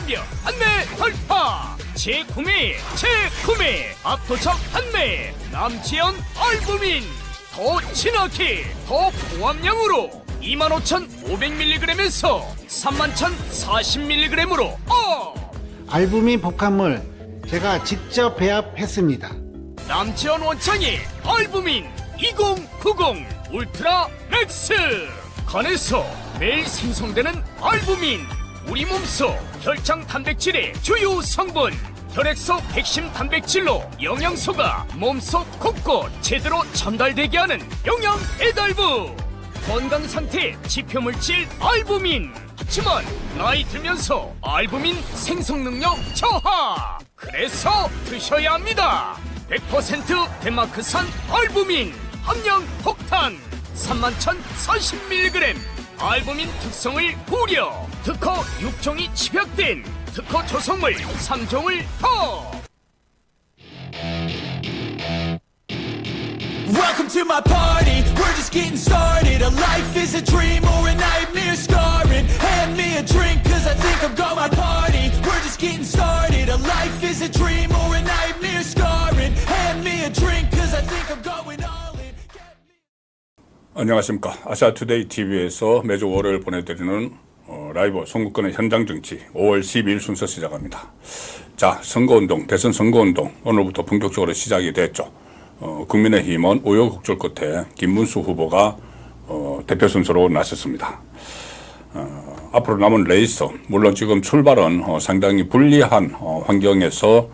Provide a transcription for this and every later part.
완벽 판매 돌파. 재구매 압도적 판매. 남지연 알부민 더 진하게 더 고함량으로 25,500mg에서 31,040mg으로 알부민 복합물 제가 직접 배합했습니다. 남지연 원창의 알부민 2090 울트라 맥스. 간에서 매일 생성되는 알부민, 우리 몸속 혈장 단백질의 주요 성분. 혈액속 핵심 단백질로 영양소가 몸속 곳곳 제대로 전달되게 하는 영양 배달부. 건강상태 지표물질 알부민. 하지만 나이 들면서 알부민 생성능력 저하. 그래서 드셔야 합니다. 100% 덴마크산 알부민 함량 폭탄 31,040mg. 알부민 특성을 고려. 특허 6종이 집약된 특허 조성물 3종을 더. Welcome to my party, we're just getting started. A life is a dream or a nightmare scarring. Hand me a drink cause I think I'm gonna party. We're just getting started. A life is a dream or a nightmare scarring. Hand me a drink cause I think I'm going all in. 안녕하십니까. 아시아투데이 TV에서 매주 월요일 보내드리는 라이브 선거권의 현장 정치 5월 12일 순서 시작합니다. 자, 선거운동, 대선 선거운동 오늘부터 본격적으로 시작이 됐죠. 국민의힘은 우여곡절 끝에 김문수 후보가 대표 순서로 나섰습니다. 앞으로 남은 레이스, 물론 지금 출발은 상당히 불리한 환경에서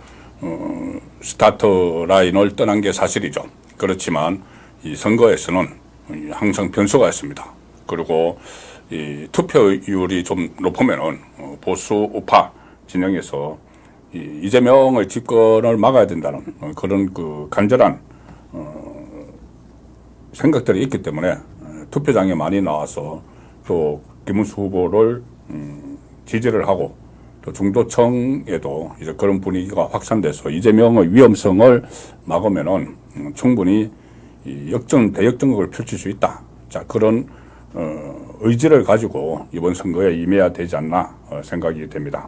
스타트 라인을 떠난 게 사실이죠. 그렇지만 이 선거에서는 항상 변수가 있습니다. 그리고 이 투표율이 좀 높으면은 보수 우파 진영에서 이재명의 집권을 막아야 된다는 그런 그 간절한 생각들이 있기 때문에 투표장에 많이 나와서 또 김문수 후보를 지지를 하고 또 중도층에도 이제 그런 분위기가 확산돼서 이재명의 위험성을 막으면은 충분히 대역전극을 펼칠 수 있다. 자, 그런 의지를 가지고 이번 선거에 임해야 되지 않나 생각이 됩니다.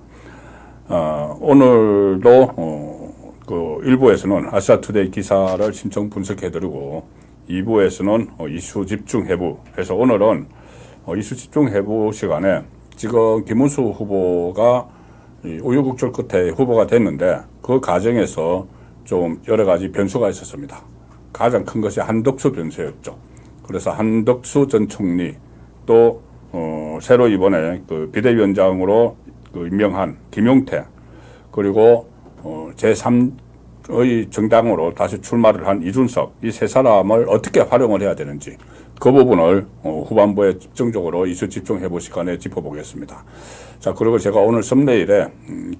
오늘도 그 1부에서는 아시아투데이 기사를 신청 분석해드리고 2부에서는 이슈 집중 해부 해서 오늘은 이슈 집중 해부 시간에 지금 김문수 후보가 우여곡절 끝에 후보가 됐는데 그 과정에서 좀 여러 가지 변수가 있었습니다. 가장 큰 것이 한덕수 변수였죠. 그래서 한덕수 전 총리 또 새로 이번에 그 비대위원장으로 그 임명한 김용태 그리고 제3의 정당으로 다시 출마를 한 이준석 이 세 사람을 어떻게 활용을 해야 되는지 그 부분을 후반부에 집중적으로 이슈 집중해볼 시간에 짚어보겠습니다. 자, 그리고 제가 오늘 썸네일에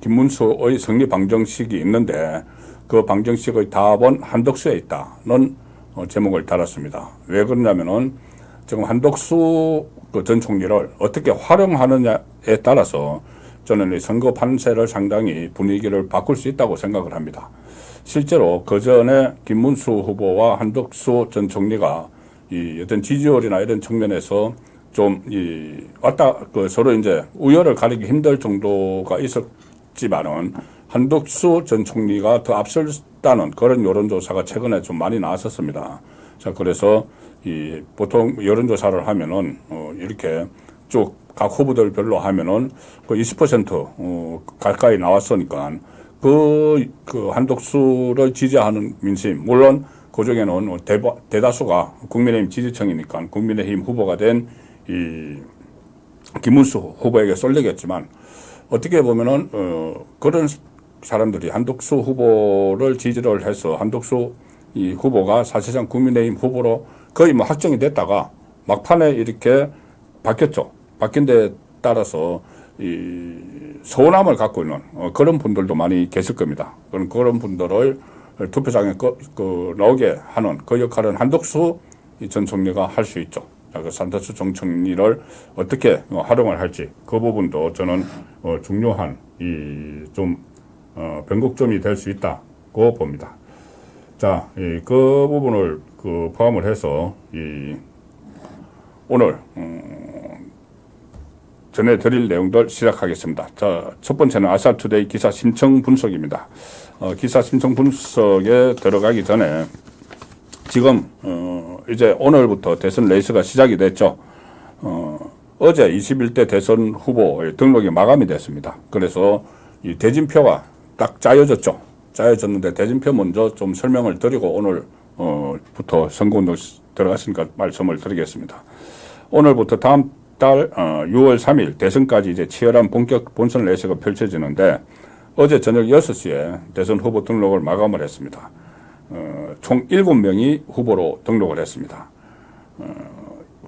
김문수의 승리 방정식이 있는데 그 방정식의 답은 한덕수에 있다는 제목을 달았습니다. 왜 그러냐면은 지금 한덕수 전 총리를 어떻게 활용하느냐에 따라서 저는 이 선거 판세를 상당히 분위기를 바꿀 수 있다고 생각을 합니다. 실제로 그 전에 김문수 후보와 한덕수 전 총리가 이 어떤 지지율이나 이런 측면에서 좀 서로 이제 우열을 가리기 힘들 정도가 있었지만은 한덕수 전 총리가 더 앞설다는 그런 여론조사가 최근에 좀 많이 나왔었습니다. 자, 그래서 보통 여론조사를 하면은 이렇게 쭉 각 후보들별로 하면은 그 20% 가까이 나왔으니까 그 한덕수를 지지하는 민심, 물론 그 중에는 대다수가 국민의힘 지지층이니까 국민의힘 후보가 된 이 김문수 후보에게 쏠리겠지만 어떻게 보면은 그런 사람들이 한덕수 후보를 지지를 해서 한덕수 이 후보가 사실상 국민의힘 후보로 거의 뭐 확정이 됐다가 막판에 이렇게 바뀌었죠. 바뀐 데 따라서 이 서운함을 갖고 있는 그런 분들도 많이 계실 겁니다. 그런 분들을 투표장에 나오게 하는 그 역할은 한덕수 전 총리가 할 수 있죠. 한덕수 전 총리를 어떻게 활용을 할지 그 부분도 저는 중요한 변곡점이 될 수 있다고 봅니다. 자, 그 부분을 포함을 해서 오늘 전해드릴 내용들 시작하겠습니다. 자, 첫 번째는 아시아투데이 기사 신청 분석입니다. 기사 신청 분석에 들어가기 전에 지금 이제 오늘부터 대선 레이스가 시작이 됐죠. 어제 21대 대선 후보의 등록이 마감이 됐습니다. 그래서 이 대진표가 딱 짜여졌죠. 짜여졌는데 대진표 먼저 좀 설명을 드리고 오늘부터 선거운동 들어갔으니까 말씀을 드리겠습니다. 오늘부터 다음 달 6월 3일 대선까지 이제 치열한 본격 본선 레이스가 펼쳐지는데 어제 저녁 6시에 대선 후보 등록을 마감을 했습니다. 총 7명이 후보로 등록을 했습니다.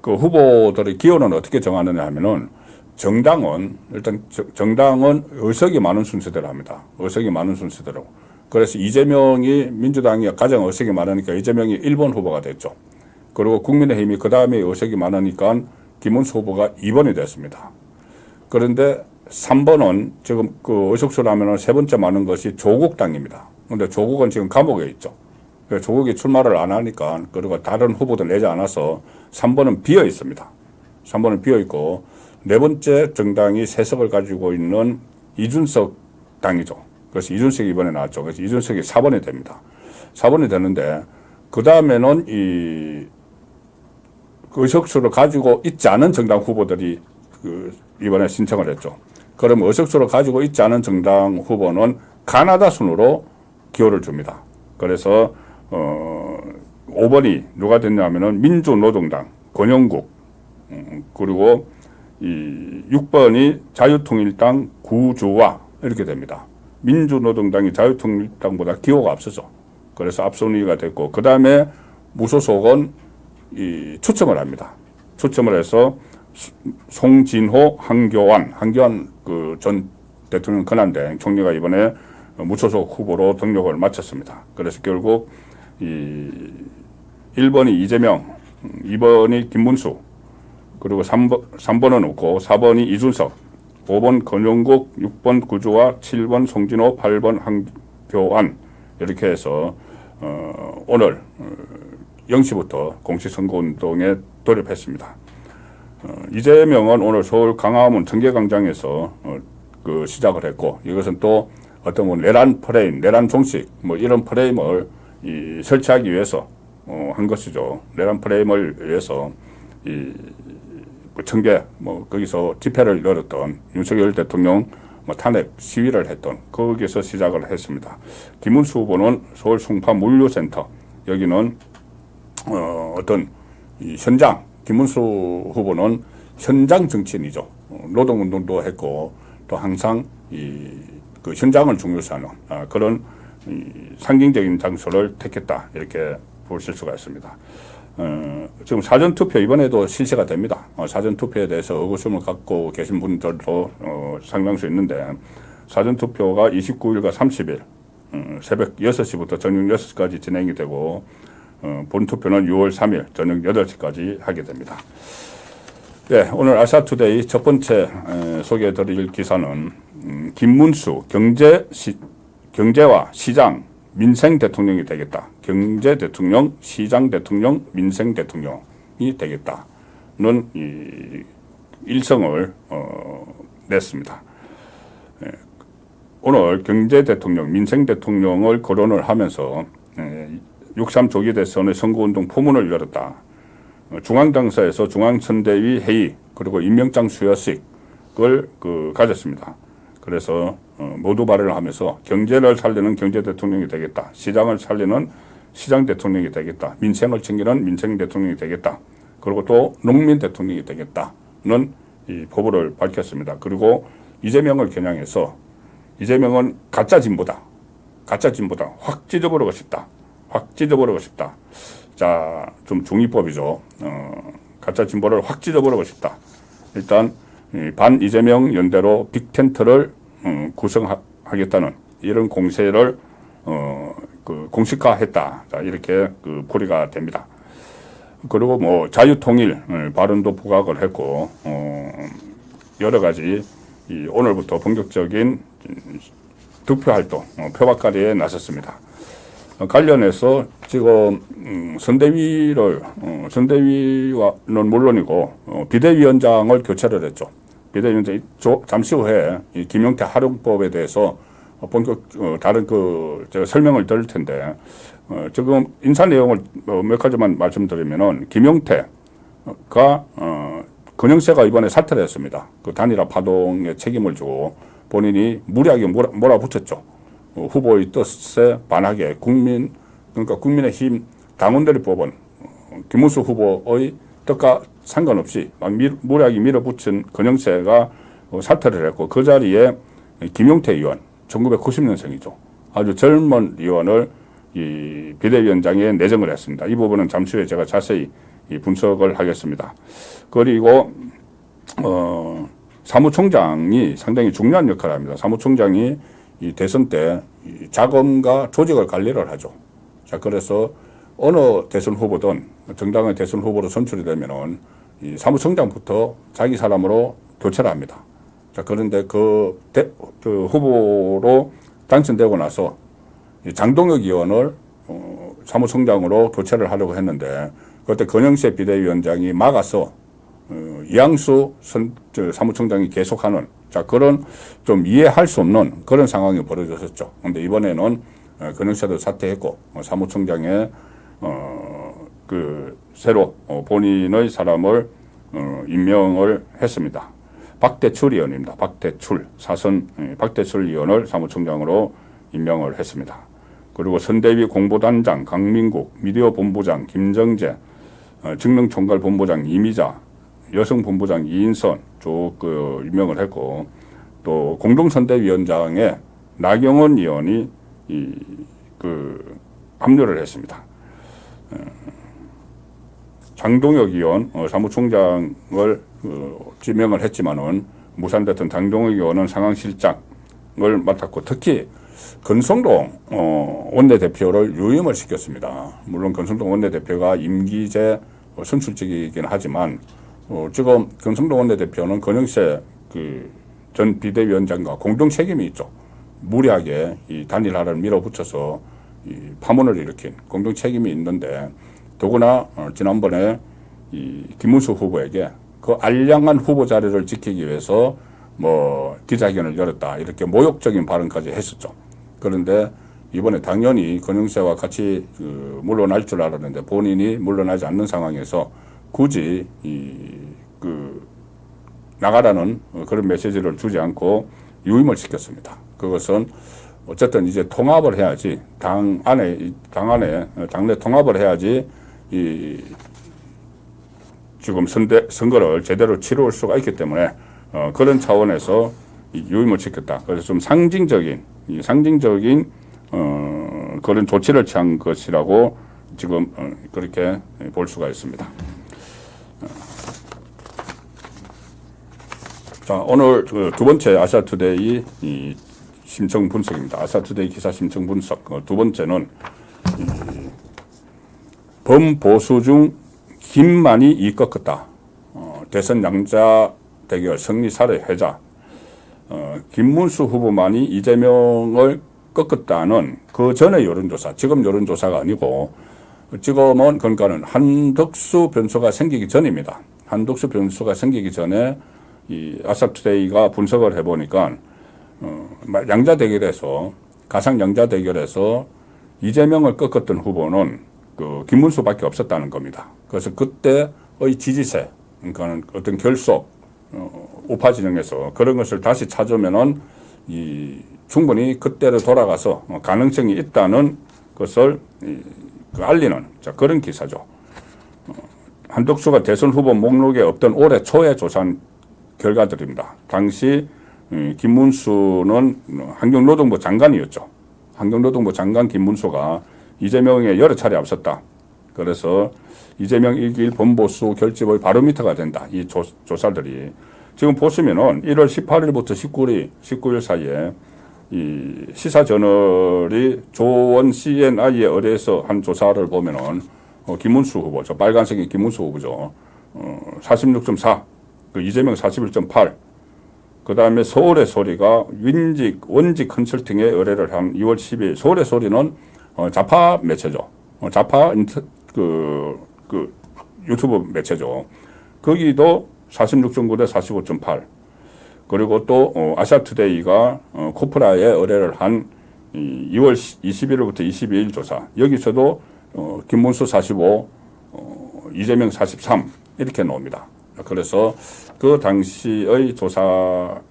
그 후보들의 기호는 어떻게 정하느냐 하면은 정당은 일단 정당은 의석이 많은 순서대로 합니다. 의석이 많은 순서대로. 그래서 이재명이 민주당이 가장 의석이 많으니까 이재명이 1번 후보가 됐죠. 그리고 국민의힘이 그 다음에 의석이 많으니까 김문수 후보가 2번이 됐습니다. 그런데 3번은 지금 그 의석수로 하면은 세 번째 많은 것이 조국당입니다. 그런데 조국은 지금 감옥에 있죠. 조국이 출마를 안 하니까 그리고 다른 후보들 내지 않아서 3번은 비어 있습니다. 3번은 비어 있고 네 번째 정당이 3석을 가지고 있는 이준석 당이죠. 그래서 이준석이 이번에 나왔죠. 그래서 이준석이 4번이 됩니다. 4번이 되는데 그 다음에는 이 의석수를 가지고 있지 않은 정당 후보들이 이번에 신청을 했죠. 그럼 의석수를 가지고 있지 않은 정당 후보는 가나다 순으로 기호를 줍니다. 그래서 5번이 누가 됐냐면은 민주노동당 권영국, 그리고 이 6번이 자유통일당 구주화 이렇게 됩니다. 민주노동당이 자유통일당보다 기호가 앞서죠. 그래서 앞순위가 됐고 그 다음에 무소속은 이 추첨을 합니다. 추첨을 해서 송진호, 한교안 그 전 대통령 권한대행 총리가 이번에 무소속 후보로 등록을 마쳤습니다. 그래서 결국 이 1번이 이재명, 2번이 김문수, 그리고 3번은 없고 4번이 이준석, 5번 권영국, 6번 구주화, 7번 송진호, 8번 한교안 이렇게 해서 오늘 0시부터 공식 선거운동에 돌입했습니다. 이재명은 오늘 서울 광화문 청계광장에서 그 시작을 했고 이것은 또 어떤 뭐 내란 프레임, 내란 종식 뭐 이런 프레임을 설치하기 위해서 한 것이죠. 내란 프레임을 위해서 청계 뭐 거기서 집회를 열었던 윤석열 대통령 뭐 탄핵 시위를 했던 거기서 시작을 했습니다. 김문수 후보는 서울 송파 물류센터 여기는 어떤 이 현장 김문수 후보는 현장 정치인이죠. 노동운동도 했고 또 항상 그 현장을 중요시하는 그런 상징적인 장소를 택했다 이렇게 보실 수가 있습니다. 지금 사전투표 이번에도 실시가 됩니다. 사전투표에 대해서 의구심을 갖고 계신 분들도 상당수 있는데 사전투표가 29일과 30일 새벽 6시부터 저녁 6시까지 진행이 되고 본투표는 6월 3일 저녁 8시까지 하게 됩니다. 네, 오늘 아시아투데이 첫 번째 소개해드릴 기사는 김문수 경제와 시장 민생 대통령이 되겠다. 경제 대통령, 시장 대통령, 민생 대통령이 되겠다는 이 일성을 냈습니다. 오늘 경제 대통령, 민생 대통령을 거론을 하면서 6.3 조기 대선의 선거운동 포문을 열었다. 중앙당사에서 중앙선대위 회의 그리고 임명장 수여식을 가졌습니다. 그래서 모두 발언을 하면서 경제를 살리는 경제 대통령이 되겠다. 시장을 살리는 시장 대통령이 되겠다. 민생을 챙기는 민생 대통령이 되겠다. 그리고 또 농민 대통령이 되겠다는 이 포부를 밝혔습니다. 그리고 이재명을 겨냥해서 이재명은 가짜 진보다. 확 찢어버리고 싶다. 자, 좀 중의법이죠. 가짜 진보를 확 찢어버리고 싶다. 일단 반 이재명 연대로 빅텐트를 구성하겠다는 이런 공세를 공식화했다. 자, 이렇게 풀이가 됩니다. 그리고 뭐 자유통일 발언도 부각을 했고 여러 가지 오늘부터 본격적인 득표 활동, 표박狩이에 나섰습니다. 관련해서 지금 선대위는 물론이고 비대위원장을 교체를 했죠. 비대위원장이 잠시 후에 이 김용태 활용법에 대해서 다른 제가 설명을 드릴 텐데, 지금 인사 내용을 몇 가지만 말씀드리면은, 김용태가, 근영세가 이번에 사퇴를 했습니다. 그 단일화 파동에 책임을 지고 본인이 무리하게 몰아붙였죠. 후보의 뜻에 반하게 그러니까 국민의힘 당원들이 뽑은 김문수 후보의 뜻과 상관없이 무리하게 밀어붙인 근영세가 사퇴를 했고, 그 자리에 김용태 의원, 1990년생이죠. 아주 젊은 의원을 이 비대위원장에 내정을 했습니다. 이 부분은 잠시 후에 제가 자세히 분석을 하겠습니다. 그리고 사무총장이 상당히 중요한 역할을 합니다. 사무총장이 이 대선 때 이 자금과 조직을 관리를 하죠. 자, 그래서 어느 대선 후보든 정당의 대선 후보로 선출이 되면은 이 사무총장부터 자기 사람으로 교체를 합니다. 자, 그런데 그 후보로 당선되고 나서 장동혁 의원을 사무총장으로 교체를 하려고 했는데, 그때 근영세 비대위원장이 막아서 이양수 사무총장이 계속하는, 자, 그런 좀 이해할 수 없는 그런 상황이 벌어졌었죠. 그런데 이번에는 근영세도 사퇴했고, 사무총장에 새로 본인의 사람을 임명을 했습니다. 박대출 의원입니다. 박대출 박대출 의원을 사무총장으로 임명을 했습니다. 그리고 선대위 공보단장 강민국, 미디어 본부장 김정재, 직능총괄본부장 이미자, 여성본부장 이인선 쭉 임명을 했고, 또 공동선대위원장에 나경원 의원이 합류를 했습니다. 장동혁 의원 사무총장을 지명을 했지만은 무산됐던 장동혁 의원은 상황실장을 맡았고, 특히 권성동 원내대표를 유임을 시켰습니다. 물론 권성동 원내대표가 임기제 선출직이긴 하지만 지금 권성동 원내대표는 근영세 전 비대위원장과 공동 책임이 있죠. 무리하게 이 단일화를 밀어붙여서 이 파문을 일으킨 공동 책임이 있는데, 더구나 지난번에 이 김문수 후보에게 그 알량한 후보 자리를 지키기 위해서 기자회견을 열었다, 이렇게 모욕적인 발언까지 했었죠. 그런데 이번에 당연히 근영세와 같이 물러날 줄 알았는데 본인이 물러나지 않는 상황에서 굳이 나가라는 그런 메시지를 주지 않고 유임을 시켰습니다. 그것은 어쨌든 이제 통합을 해야지, 당내 통합을 해야지 지금 선거를 제대로 치러올 수가 있기 때문에 그런 차원에서 유임을 시켰다. 그래서 좀 상징적인 그런 조치를 취한 것이라고 지금 그렇게 볼 수가 있습니다. 자, 오늘 두 번째 아시아투데이 심층 분석입니다. 아시아투데이 기사 심층 분석. 두 번째는 범보수 중 김만이 이 꺾었다. 대선 양자 대결 승리 사례 회자. 김문수 후보만이 이재명을 꺾었다는 그 전의 여론조사, 지금 여론조사가 아니고 지금은 그러니까는 한덕수 변수가 생기기 전입니다. 한덕수 변수가 생기기 전에 이 아시아투데이가 분석을 해보니까 양자 대결에서, 가상 양자 대결에서 이재명을 꺾었던 후보는 김문수밖에 없었다는 겁니다. 그래서 그때의 지지세, 그러니까는 어떤 결속, 우파 진영에서 그런 것을 다시 찾으면은 충분히 그때로 돌아가서 가능성이 있다는 것을 알리는 그런 기사죠. 한덕수가 대선 후보 목록에 없던 올해 초에 조사한 결과들입니다. 당시 김문수는 환경노동부 장관이었죠. 환경노동부 장관 김문수가 이재명에 여러 차례 앞섰다. 그래서 이재명 1기1 범보수 결집의 바로미터가 된다. 이 조사들이. 지금 보시면은 1월 18일부터 19일 사이에 이 시사저널이 조원 CNI에 의뢰해서 한 조사를 보면은 김문수 후보, 저 빨간색이 김문수 후보죠. 46.4, 이재명 41.8. 그 다음에 서울의 소리가 원직 컨설팅에 의뢰를 한 2월 10일. 서울의 소리는 좌파 매체죠. 좌파 유튜브 매체죠. 거기도 46.9 대 45.8. 그리고 또 아시아투데이가 코프라에 의뢰를 한 2월 21일부터 22일 조사, 여기서도 김문수 45, 이재명 43 이렇게 나옵니다. 그래서 그 당시의 조사가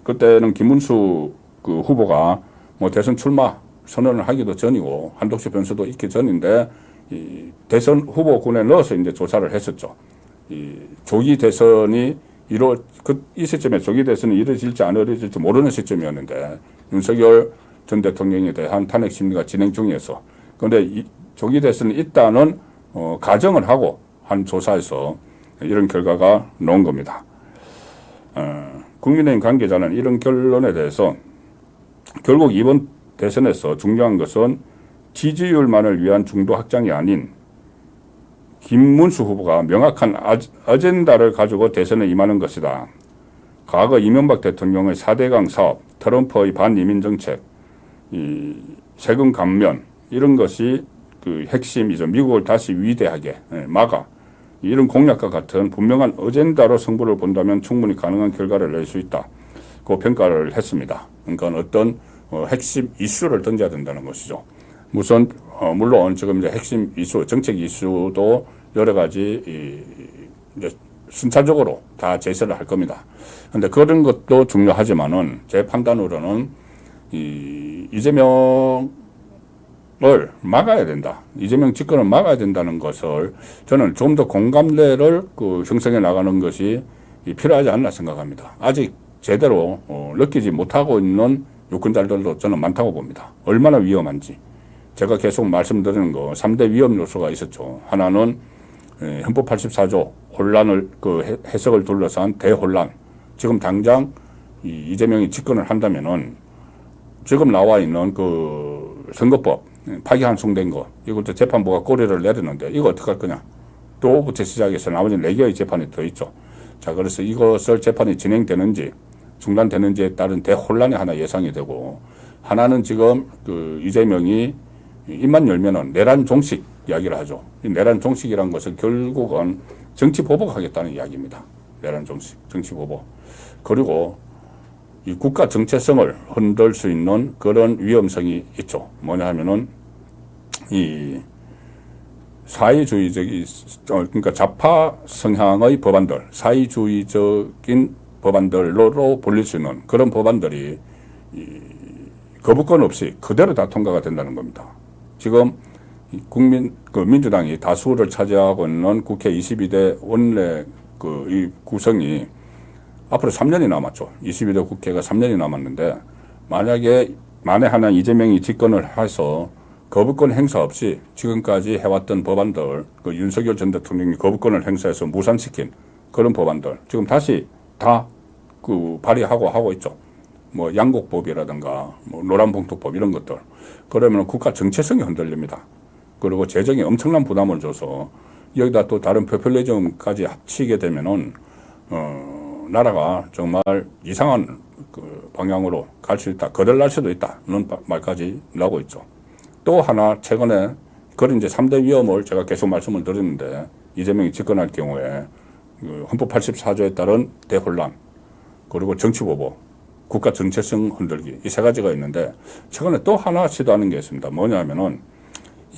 그때는 김문수 그 후보가 뭐 대선 출마 선언을 하기도 전이고 한독수 변수도 있기 전인데 이 대선 후보군에 넣어서 이제 조사를 했었죠. 이 조기 대선이 이 시점에 조기 대선이 이루어질지 안 이루어질지 모르는 시점이었는데 윤석열 전 대통령에 대한 탄핵 심리가 진행 중이어서 그런데 이 조기 대선이 있다는 가정을 하고 한 조사에서 이런 결과가 나온 겁니다. 국민의힘 관계자는 이런 결론에 대해서 결국 이번 대선에서 중요한 것은 지지율만을 위한 중도 확장이 아닌 김문수 후보가 명확한 아젠다를 가지고 대선에 임하는 것이다. 과거 이명박 대통령의 4대강 사업, 트럼프의 반이민 정책, 이 세금 감면 이런 것이 그 핵심이죠. 미국을 다시 위대하게 막아 이런 공약과 같은 분명한 어젠다로 승부를 본다면 충분히 가능한 결과를 낼 수 있다. 그 평가를 했습니다. 그러니까 어떤 핵심 이슈를 던져야 된다는 것이죠. 물론 지금 이제 핵심 이슈, 정책 이슈도 여러 가지 이제 순차적으로 다 제시를 할 겁니다. 그런데 그런 것도 중요하지만은 제 판단으로는 이재명을 막아야 된다. 이재명 집권을 막아야 된다는 것을 저는 좀 더 공감대를 형성해 나가는 것이 필요하지 않나 생각합니다. 아직 제대로 느끼지 못하고 있는 유권자들도 저는 많다고 봅니다. 얼마나 위험한지. 제가 계속 말씀드리는 거 3대 위험 요소가 있었죠. 하나는 헌법 84조 혼란을 해석을 둘러싼 대혼란. 지금 당장 이재명이 집권을 한다면은 지금 나와 있는 선거법 파기환송된 거 이것도 재판부가 꼬리를 내렸는데 이거 어떻게 할 거냐. 또부터 시작해서 나머지 4개의 재판이 더 있죠. 자, 그래서 이것을 재판이 진행되는지 중단되는지에 따른 대혼란이 하나 예상이 되고 하나는 지금 이재명이 입만 열면은 내란 종식 이야기를 하죠. 이 내란 종식이란 것은 결국은 정치 보복하겠다는 이야기입니다. 내란 종식, 정치 보복. 그리고 이 국가 정체성을 흔들 수 있는 그런 위험성이 있죠. 뭐냐 하면은 이 사회주의적인 그러니까 좌파 성향의 법안들, 사회주의적인 법안들로 불릴 수 있는 그런 법안들이 거부권 없이 그대로 다 통과가 된다는 겁니다. 지금 민주당이 다수를 차지하고 있는 국회 22대 원내 이 구성이 앞으로 3년이 남았죠. 22대 국회가 3년이 남았는데 만에 하나 이재명이 집권을 해서 거부권 행사 없이 지금까지 해왔던 법안들, 윤석열 전 대통령이 거부권을 행사해서 무산시킨 그런 법안들 지금 다시 다 발의하고 하고 있죠. 뭐 양곡법이라든가 뭐 노란봉투법 이런 것들. 그러면 국가 정체성이 흔들립니다. 그리고 재정에 엄청난 부담을 줘서 여기다 또 다른 포퓰리즘까지 합치게 되면은 나라가 정말 이상한 방향으로 갈 수 있다. 거덜날 수도 있다는 말까지 나오고 있죠. 또 하나 최근에 그런 이제 3대 위험을 제가 계속 말씀을 드렸는데 이재명이 집권할 경우에 헌법 84조에 따른 대혼란 그리고 정치보복 국가 정체성 흔들기 이 3가지가 있는데 최근에 또 하나 시도하는 게 있습니다. 뭐냐면은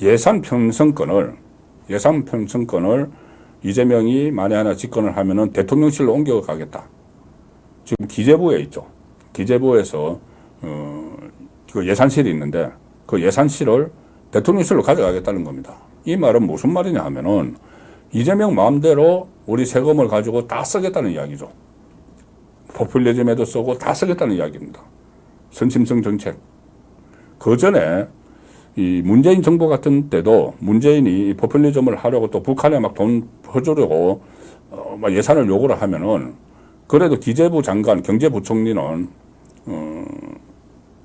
예산 편성권을 이재명이 만에 하나 집권을 하면은 대통령실로 옮겨가겠다. 지금 기재부에 있죠. 기재부에서 그 예산실이 있는데 그 예산실을 대통령실로 가져가겠다는 겁니다. 이 말은 무슨 말이냐 하면은 이재명 마음대로 우리 세금을 가지고 다 쓰겠다는 이야기죠. 포퓰리즘에도 쓰고 다 쓰겠다는 이야기입니다. 선심성 정책. 그 전에 이 문재인 정부 같은 때도 문재인이 포퓰리즘을 하려고 또 북한에 막 돈 퍼주려고 막 예산을 요구를 하면은 그래도 기재부 장관, 경제부총리는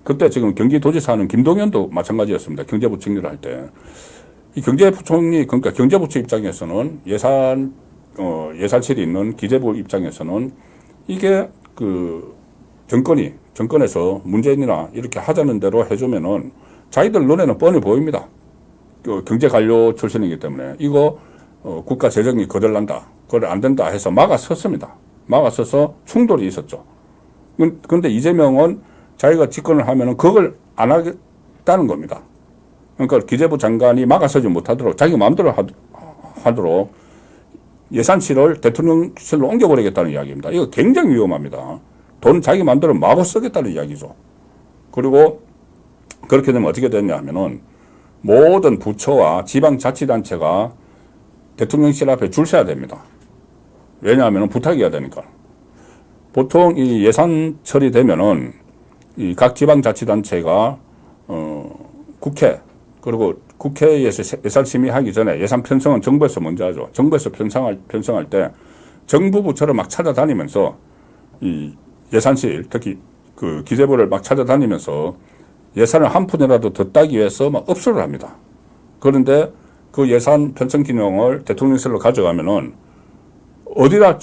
그때 지금 경기도지사는 김동연도 마찬가지였습니다. 경제부총리를 할 때. 이 경제부총리, 그러니까 경제부처 입장에서는 예산실이 있는 기재부 입장에서는 이게 정권에서 문재인이나 이렇게 하자는 대로 해주면은 자기들 눈에는 뻔히 보입니다. 경제관료 출신이기 때문에 이거 국가 재정이 거덜난다. 그걸 안 된다 해서 막아섰습니다. 막았어서 충돌이 있었죠. 그런데 이재명은 자기가 집권을 하면은 그걸 안 하겠다는 겁니다. 그러니까 기재부 장관이 막아서지 못하도록 자기 마음대로 하도록 예산실을 대통령실로 옮겨버리겠다는 이야기입니다. 이거 굉장히 위험합니다. 돈 자기 마음대로 마구 쓰겠다는 이야기죠. 그리고 그렇게 되면 어떻게 됐냐 하면은 모든 부처와 지방자치단체가 대통령실 앞에 줄 서야 됩니다. 왜냐하면 부탁해야 되니까. 보통 이 예산 처리되면은 이 각 지방자치단체가 국회 그리고 국회에서 예산 심의하기 전에 예산 편성은 정부에서 먼저 하죠. 정부에서 편성할 때 정부 부처를 막 찾아다니면서 이 예산실 특히 그 기재부를 막 찾아다니면서 예산을 한 푼이라도 더 따기 위해서 막 업소를 합니다. 그런데 그 예산 편성 기능을 대통령실로 가져가면은 어디다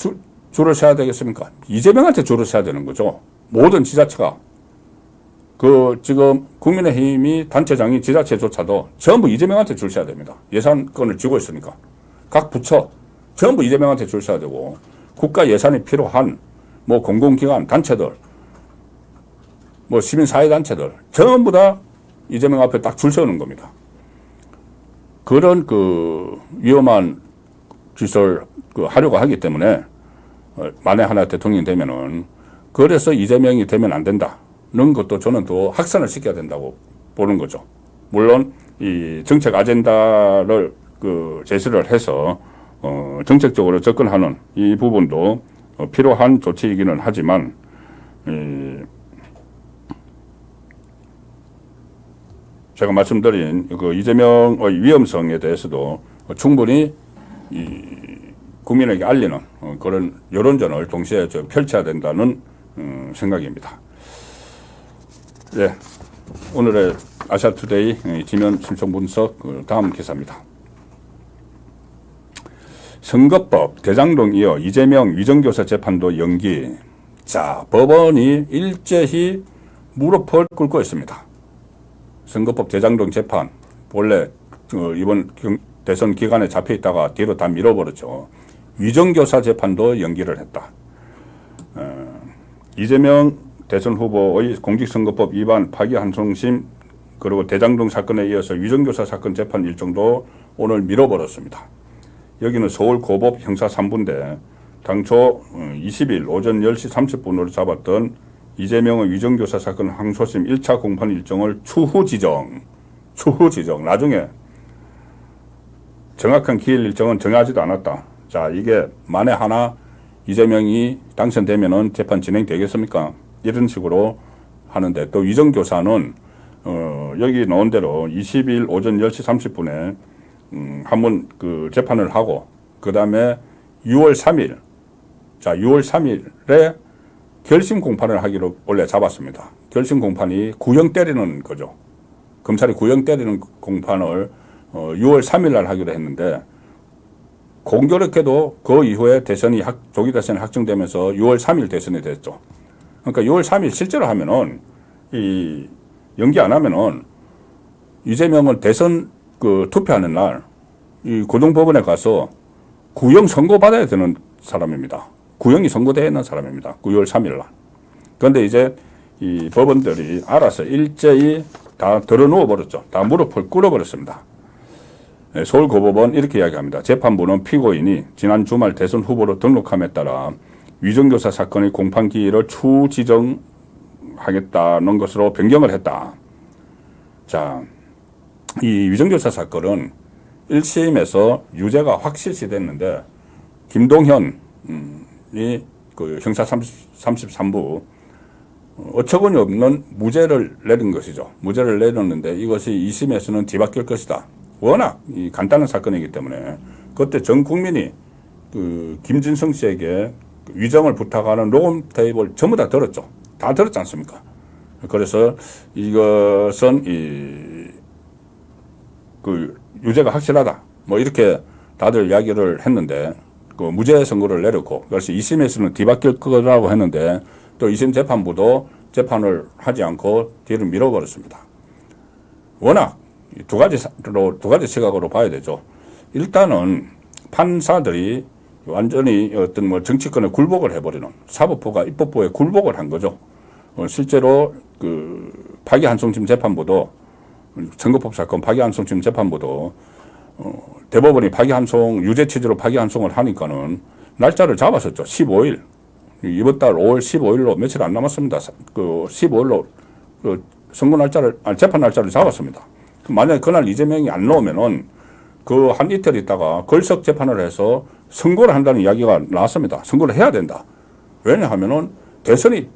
줄을 서야 되겠습니까? 이재명한테 줄을 서야 되는 거죠. 모든 지자체가. 그 지금 국민의힘이 단체장이 지자체조차도 전부 이재명한테 줄 서야 됩니다. 예산권을 쥐고 있으니까. 각 부처 전부 이재명한테 줄 서야 되고 국가 예산이 필요한 뭐 공공기관 단체들 뭐 시민사회단체들 전부 다 이재명 앞에 딱 줄 서는 겁니다. 그런 그 위험한 짓을 하려고 하기 때문에 만에 하나 대통령이 되면은 그래서 이재명이 되면 안 된다는 것도 저는 또 확산을 시켜야 된다고 보는 거죠. 물론 이 정책 아젠다를 제시를 해서 정책적으로 접근하는 이 부분도 필요한 조치이기는 하지만 제가 말씀드린 그 이재명의 위험성에 대해서도 충분히 국민에게 알리는 그런 여론전을 동시에 펼쳐야 된다는 생각입니다. 네, 오늘의 아시아투데이 지면 신청 분석 다음 기사입니다. 선거법 대장동 이어 이재명 위정교사 재판도 연기. 자, 법원이 일제히 무릎을 꿇고 있습니다. 선거법 대장동 재판 원래 이번 대선 기간에 잡혀 있다가 뒤로 다 밀어버렸죠. 위정교사 재판도 연기를 했다. 이재명 대선 후보의 공직선거법 위반 파기환송심 그리고 대장동 사건에 이어서 위정교사 사건 재판 일정도 오늘 밀어버렸습니다. 여기는 서울고법 형사 3부인데 당초 20일 오전 10시 30분으로 잡았던 이재명의 위정교사 사건 항소심 1차 공판 일정을 추후 지정. 나중에 정확한 기일 일정은 정하지도 않았다. 자, 이게 만에 하나 이재명이 당선되면은 재판 진행되겠습니까? 이런 식으로 하는데 또 위정교사는 여기 나온 대로 20일 오전 10시 30분에 한번 재판을 하고 그 다음에 6월 3일 6월 3일에 결심 공판을 하기로 원래 잡았습니다. 결심 공판이 구형 때리는 거죠. 검찰이 구형 때리는 공판을 6월 3일 날 하기로 했는데 공교롭게도 그 이후에 조기 대선이 확정되면서 6월 3일 대선이 됐죠. 그러니까 6월 3일 실제로 하면은 연기 안 하면은 이재명은 대선 투표하는 날 이 고등법원에 가서 구형 선고받아야 되는 사람입니다. 구형이 선고되어 있는 사람입니다. 6월 3일 날. 그런데 이제 이 법원들이 알아서 일제히 다 들어누워 버렸죠. 다 무릎을 꿇어버렸습니다. 서울고법은 이렇게 이야기합니다. 재판부는 피고인이 지난 주말 대선 후보로 등록함에 따라 위정교사 사건의 공판 기일을 추후 지정하겠다는 것으로 변경을 했다. 자, 이 위정교사 사건은 1심에서 유죄가 확실시 됐는데 김동현이 형사 33부 어처구니 없는 무죄를 내린 것이죠. 무죄를 내렸는데 이것이 2심에서는 뒤바뀔 것이다. 워낙 간단한 사건이기 때문에 그때 전 국민이 김진성 씨에게 위정을 부탁하는 녹음 테이프를 전부 다 들었죠. 다 들었지 않습니까? 그래서 이것은 유죄가 확실하다. 뭐 이렇게 다들 이야기를 했는데 무죄 선고를 내렸고 그래서 2심에서는 뒤바뀔 거라고 했는데 또 2심 재판부도 재판을 하지 않고 뒤를 밀어버렸습니다. 워낙 두 가지 시각으로 봐야 되죠. 일단은 판사들이 완전히 어떤 뭐 정치권에 굴복을 해버리는 사법부가 입법부에 굴복을 한 거죠. 실제로 그 파기환송심 재판부도 선거법 사건 파기환송심 재판부도 대법원이 파기환송 유죄 취지로 파기환송을 하니까는 날짜를 잡았었죠. 15일 이번 달 5월 15일로 며칠 안 남았습니다. 그 15일로 그 선고 날짜를 재판 날짜를 잡았습니다. 만약에 그날 이재명이 안 나오면은 그 한 이틀 있다가 걸석 재판을 해서 선고를 한다는 이야기가 나왔습니다. 선고를 해야 된다. 왜냐하면은 대선이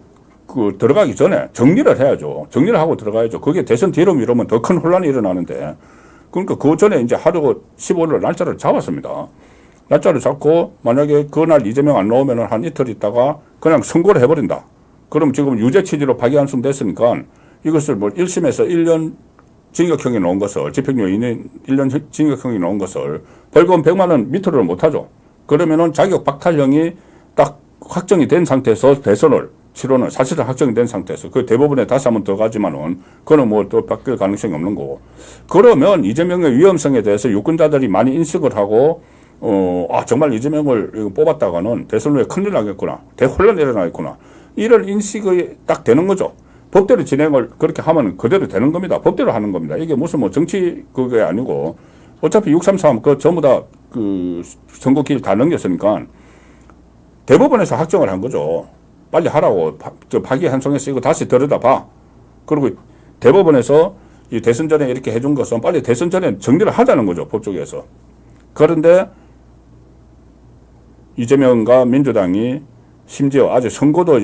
그 들어가기 전에 정리를 해야죠. 정리를 하고 들어가야죠. 그게 대선 뒤로 미루면 더 큰 혼란이 일어나는데 그러니까 그 전에 이제 하루 15일로 날짜를 잡았습니다. 날짜를 잡고 만약에 그날 이재명 안 나오면은 한 이틀 있다가 그냥 선고를 해버린다. 그럼 지금 유죄 취지로 파기환송 됐으니까 이것을 뭐 1심에서 1년 징역형이 나온 것을 집행유예 1년 징역형이 나온 것을 벌금 100만 원 밑으로는 못하죠. 그러면은 자격 박탈형이 딱 확정이 된 상태에서 대선을 치르는 사실은 확정이 된 상태에서 그 대법원에 다시 한번 들어가지만은 그거는 뭐 또 바뀔 가능성이 없는 거고 그러면 이재명의 위험성에 대해서 유권자들이 많이 인식을 하고 정말 이재명을 뽑았다가는 대선 후에 큰일 나겠구나 대혼란이 일어나겠구나 이런 인식이 딱 되는 거죠. 법대로 진행을 그렇게 하면 그대로 되는 겁니다. 법대로 하는 겁니다. 이게 무슨 뭐 정치 그게 아니고 어차피 633 그 전부 다 그 선거 기일 다 넘겼으니까 대법원에서 확정을 한 거죠. 빨리 하라고 파기환송해서 이거 다시 들여다봐. 그리고 대법원에서 이 대선 전에 이렇게 해준 것은 빨리 대선 전에 정리를 하자는 거죠. 법조계에서. 그런데 이재명과 민주당이 심지어 아직 선고도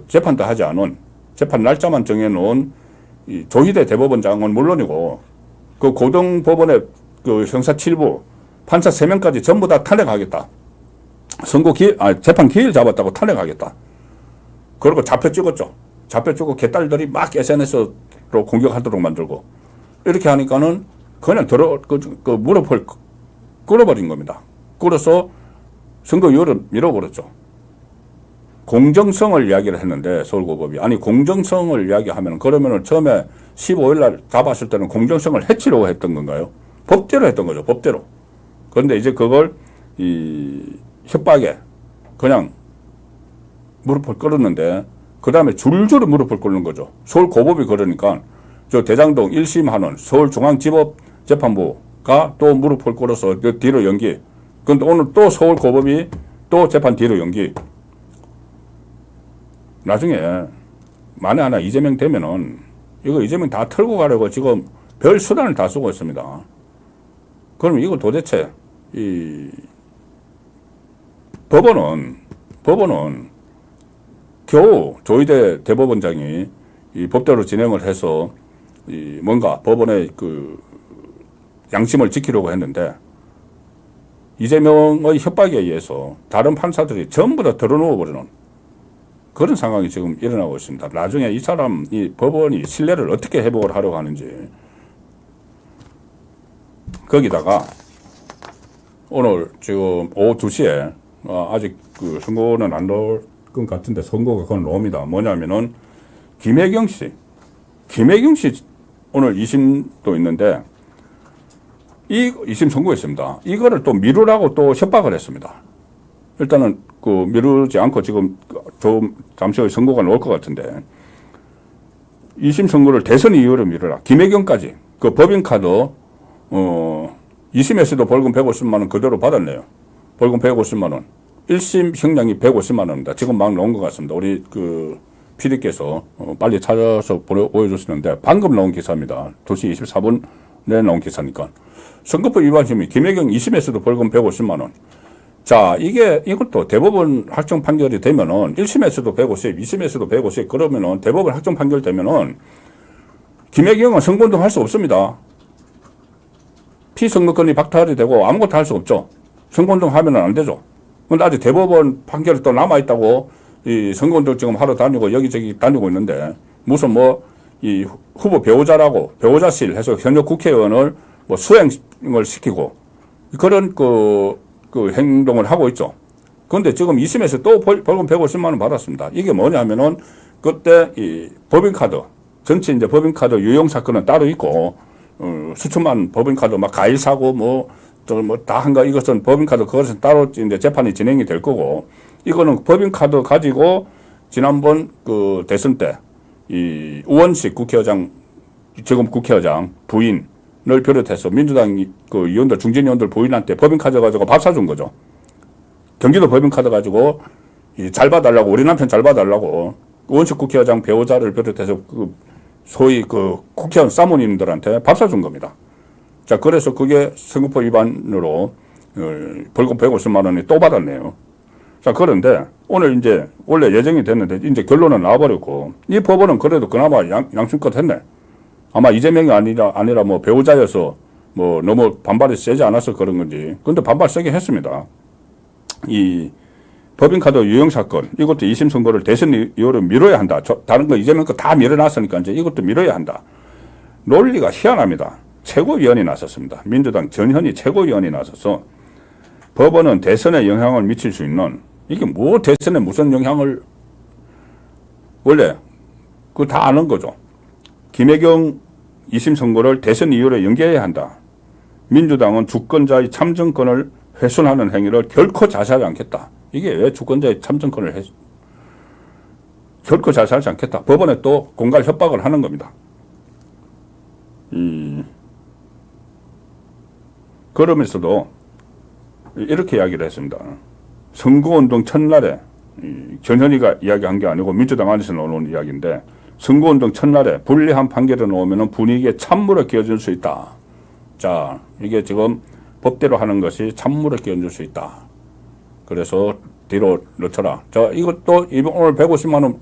재판도 하지 않은 재판 날짜만 정해놓은 이 조희대 대법원장은 물론이고 그 고등법원의 그 형사 7부 판사 3명까지 전부 다 탄핵하겠다. 재판 기일 잡았다고 탄핵하겠다. 그리고 좌표 찍었죠. 좌표 찍고 개딸들이 막 SNS로 공격하도록 만들고 이렇게 하니까는 그냥 무릎을 꿇어버린 겁니다. 꿇어서 선거유예를 밀어버렸죠. 공정성을 이야기를 했는데 서울고법이 아니 공정성을 이야기하면 그러면은 처음에 15일 날 잡았을 때는 공정성을 해치려고 했던 건가요? 법대로 했던 거죠. 법대로. 그런데 이제 그걸 이 협박에 그냥 무릎을 꿇었는데 그 다음에 줄줄이 무릎을 꿇는 거죠. 서울고법이 그러니까 저 대장동 1심 하는 서울중앙지법재판부가 또 무릎을 꿇어서 뒤로 연기. 그런데 오늘 또 서울고법이 또 재판 뒤로 연기. 나중에 만에 하나 이재명 되면은 이거 이재명 다 털고 가려고 지금 별 수단을 다 쓰고 있습니다. 그럼 이거 도대체 이 법원은 겨우 조희대 대법원장이 이 법대로 진행을 해서 이 뭔가 법원의 그 양심을 지키려고 했는데 이재명의 협박에 의해서 다른 판사들이 전부 다 들어누워 버리는 그런 상황이 지금 일어나고 있습니다. 나중에 이 법원이 신뢰를 어떻게 회복을 하려고 하는지. 거기다가 오늘 지금 오후 2시에 아직 그 선고는 안 나올 것 같은데 선고가 그건 나옵니다. 뭐냐면은 김혜경 씨 오늘 2심도 있는데 이 2심 선고했습니다. 이거를 또 미루라고 또 협박을 했습니다. 일단은 그 미루지 않고 지금 좀 잠시 후에 선고가 나올 것 같은데 2심 선고를 대선 이후로 미루라. 김혜경까지 그 법인카드 2심에서도 벌금 150만 원 그대로 받았네요. 벌금 150만 원. 1심 형량이 150만 원입니다. 지금 막 나온 것 같습니다. 우리 그 PD께서 빨리 찾아서 보여주시는데 방금 나온 기사입니다. 2시 24분에 나온 기사니까. 선거법 위반 혐의 김혜경 2심에서도 벌금 150만 원. 자, 이것도 대법원 확정 판결이 되면은 1심에서도 150, 2심에서도 150 그러면은 대법원 확정 판결 되면은 김혜경은 선거운동 할 수 없습니다. 피선거권이 박탈이 되고 아무것도 할 수 없죠. 선거운동 하면은 안 되죠. 근데 아직 대법원 판결이 또 남아있다고 이 선거운동 지금 하러 다니고 여기저기 다니고 있는데 무슨 이 후보 배우자실 해서 현역 국회의원을 수행을 시키고 그런 그 행동을 하고 있죠. 그런데 지금 2심에서 또 벌금 150만 원 받았습니다. 이게 뭐냐면은 그때 이 법인카드 전체 이제 법인카드 유용 사건은 따로 있고 수천만 법인카드 막 가일 사고 뭐 다 한가 이것은 법인카드 그것은 따로 이제 재판이 진행이 될 거고 이거는 법인카드 가지고 지난번 그 대선 때 이 우원식 국회의장 지금 국회의장 부인을 비롯해서 민주당 그 의원들 중진 의원들 부인한테 법인카드 가지고 밥 사준 거죠. 경기도 법인카드 가지고 잘 봐달라고 우리 남편 잘 봐달라고 우원식 국회의장 배우자를 비롯해서 그 소위 그 국회의원 사모님들한테 밥 사준 겁니다. 자, 그래서 그게 선거법 위반으로 벌금 150만 원이 또 받았네요. 자, 그런데 오늘 이제 원래 예정이 됐는데 이제 결론은 나와버렸고 이 법원은 그래도 그나마 양심껏 했네. 아마 이재명이 아니라 뭐 배우자여서 뭐 너무 반발이 세지 않아서 그런 건지. 근데 반발 세게 했습니다. 이 법인카드 유용 사건 이것도 2심 선고를 대선 이후로 미뤄야 한다. 다른 거 이재명 거 다 미뤄놨으니까 이제 이것도 미뤄야 한다. 논리가 희한합니다. 최고위원이 나섰습니다. 민주당 전현희 최고위원이 나서서 법원은 대선에 영향을 미칠 수 있는 이게 뭐 대선에 무슨 영향을 원래 그거 다 아는 거죠. 김혜경 2심 선고를 대선 이후로 연기해야 한다. 민주당은 주권자의 참정권을 훼손하는 행위를 결코 자제하지 않겠다. 이게 왜 주권자의 참정권을 결코 자제하지 않겠다. 법원에 또 공갈 협박을 하는 겁니다. 그러면서도 이렇게 이야기를 했습니다. 선거운동 첫날에 전현희가 이야기한 게 아니고 민주당 안에서 나오는 이야기인데 선거운동 첫날에 불리한 판결을 나오면 분위기에 찬물을 끼얹을 수 있다. 자, 이게 지금 법대로 하는 것이 찬물을 끼얹을 수 있다. 그래서 뒤로 넣쳐라. 자, 이것도 오늘 150만 원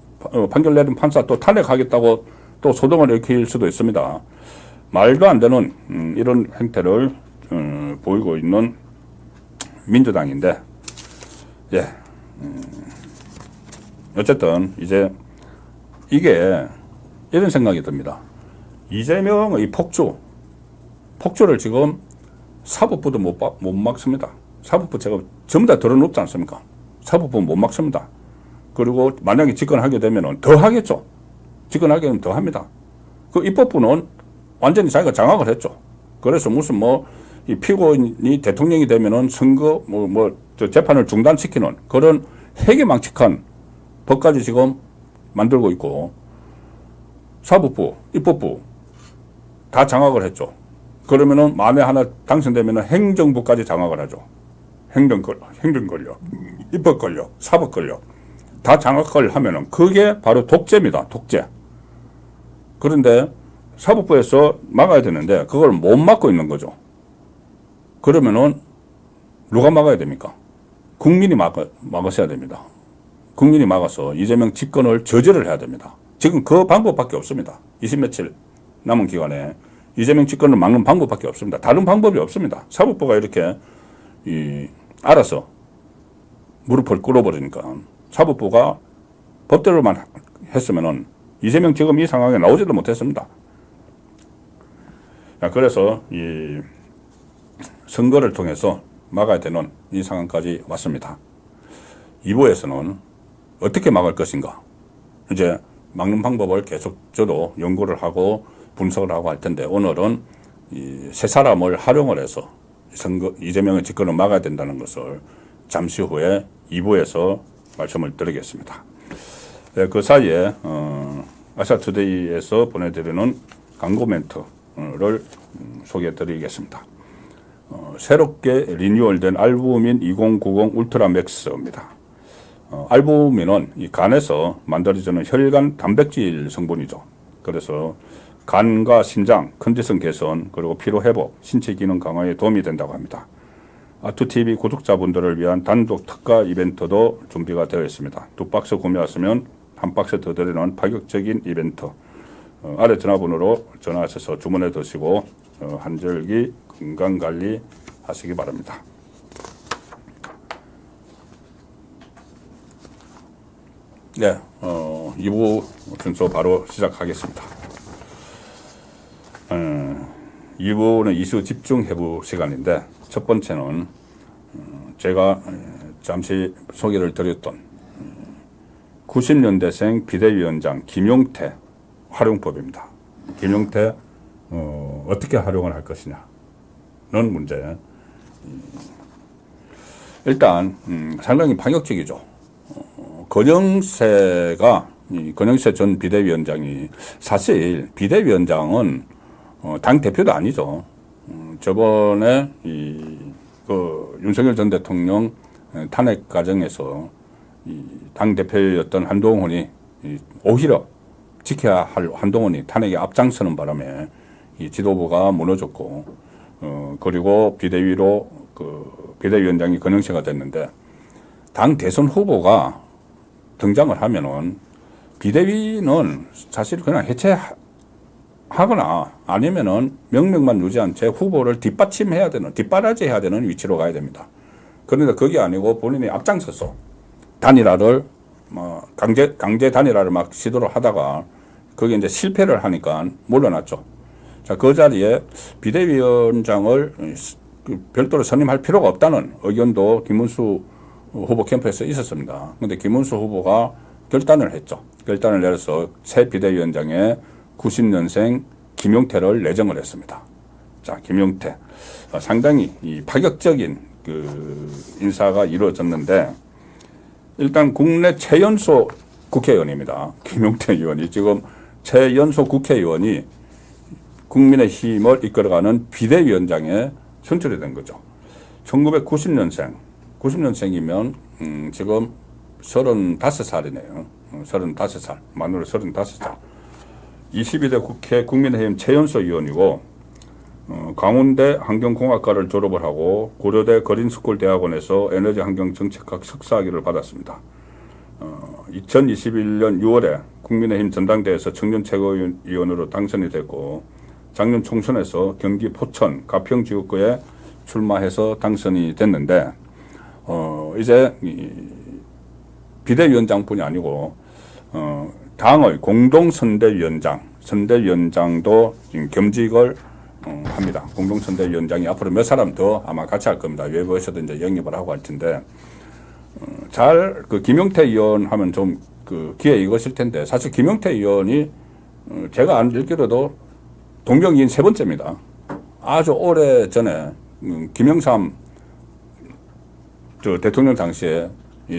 판결 내린 판사 또 탄핵하겠다고 또 소동을 일으킬 수도 있습니다. 말도 안 되는 이런 행태를 보이고 있는 민주당인데, 예, 어쨌든 이제 이게 이런 생각이 듭니다. 이재명의 폭주를 지금 사법부도 못 막습니다. 사법부 제가 전부 다 들어놓지 않습니까? 사법부 못 막습니다. 그리고 만약에 집권하게 되면 더 하겠죠. 집권하게 되면 더 합니다. 그 입법부는 완전히 자기가 장악을 했죠. 그래서 무슨 이 피고인이 대통령이 되면은 선거 재판을 중단시키는 그런 해괴망측한 법까지 지금 만들고 있고 사법부, 입법부 다 장악을 했죠. 그러면은 만에 하나 당선되면은 행정부까지 장악을 하죠. 행정권력, 입법권력, 사법권력 다 장악을 하면은 그게 바로 독재입니다. 독재. 그런데 사법부에서 막아야 되는데 그걸 못 막고 있는 거죠. 그러면은 누가 막아야 됩니까? 국민이 막으셔야 됩니다. 국민이 막아서 이재명 집권을 저지를 해야 됩니다. 지금 그 방법밖에 없습니다. 20 며칠 남은 기간에 이재명 집권을 막는 방법밖에 없습니다. 다른 방법이 없습니다. 사법부가 이렇게 알아서 무릎을 꿇어버리니까 사법부가 법대로만 했으면은 이재명 지금 이 상황에 나오지도 못했습니다. 그래서 이 선거를 통해서 막아야 되는 이 상황까지 왔습니다. 2부에서는 어떻게 막을 것인가 이제 막는 방법을 계속 저도 연구를 하고 분석을 하고 할 텐데 오늘은 이 세 사람을 활용을 해서 이재명의 집권을 막아야 된다는 것을 잠시 후에 2부에서 말씀을 드리겠습니다. 네, 그 사이에 아시아투데이에서 보내드리는 광고 멘트를 소개해 드리겠습니다. 새롭게 리뉴얼된 알부민 2090 울트라 맥스입니다. 알부민은 이 간에서 만들어지는 혈관 단백질 성분이죠. 그래서 간과 심장, 컨디션 개선, 그리고 피로 회복, 신체 기능 강화에 도움이 된다고 합니다. 아투TV 구독자분들을 위한 단독 특가 이벤트도 준비가 되어 있습니다. 2박스 구매하시면 1박스 더 드리는 파격적인 이벤트. 아래 전화번호로 전화하셔서 주문해 두시고 한절기 건강관리 하시기 바랍니다. 네, 2부 순서 바로 시작하겠습니다. 2부는 이슈 집중 해부 시간인데 첫 번째는 제가 잠시 소개를 드렸던 90년대생 비대위원장 김용태 활용법입니다. 김용태 어떻게 활용을 할 것이냐는 문제. 일단 상당히 파격적이죠. 권영세가 권영세 전 비대위원장이 사실 비대위원장은 당 대표도 아니죠. 저번에 그 윤석열 전 대통령 탄핵 과정에서 당 대표였던 한동훈이 오히려 지켜야 할 한동훈이 탄핵에 앞장서는 바람에 이 지도부가 무너졌고 그리고 비대위로 비대위원장이 권영세가 됐는데 당 대선 후보가 등장을 하면은 비대위는 사실 그냥 해체하거나 아니면은 명맥만 유지한 채 후보를 뒷받침해야 되는, 뒷바라지해야 되는 위치로 가야 됩니다. 그런데 그게 아니고 본인이 앞장서서 단일화를 강제 단일화를 막 시도를 하다가 그게 이제 실패를 하니까 물러났죠. 자, 그 자리에 비대위원장을 별도로 선임할 필요가 없다는 의견도 김문수 후보 캠프에서 있었습니다. 근데 김문수 후보가 결단을 했죠. 결단을 내려서 새 비대위원장에 90년생 김용태를 내정을 했습니다. 자, 김용태. 상당히 이 파격적인 인사가 이루어졌는데, 일단 국내 최연소 국회의원입니다. 김용태 의원이 지금 최연소 국회의원이 국민의힘을 이끌어가는 비대위원장에 선출이 된 거죠. 1990년생. 90년생이면 지금 35살이네요. 35살. 만으로 35살. 22대 국회 국민의힘 최연소 의원이고 강원대 환경공학과를 졸업을 하고 고려대 거린스쿨 대학원에서 에너지 환경 정책학 석사학위를 받았습니다. 2021년 6월에 국민의힘 전당대회에서 청년 최고위원으로 당선이 됐고 작년 총선에서 경기 포천 가평지역구에 출마해서 당선이 됐는데 이제 비대위원장뿐이 아니고 당의 선대위원장도 지금 겸직을 합니다. 공동선대위원장이 앞으로 몇 사람 더 아마 같이 할 겁니다. 외부에서도 이제 영입을 하고 할 텐데 김용태 의원 하면 좀 기회 익으실 텐데 사실 김용태 의원이 제가 알기로도 동명이인 세 번째입니다. 아주 오래 전에 김영삼 대통령 당시에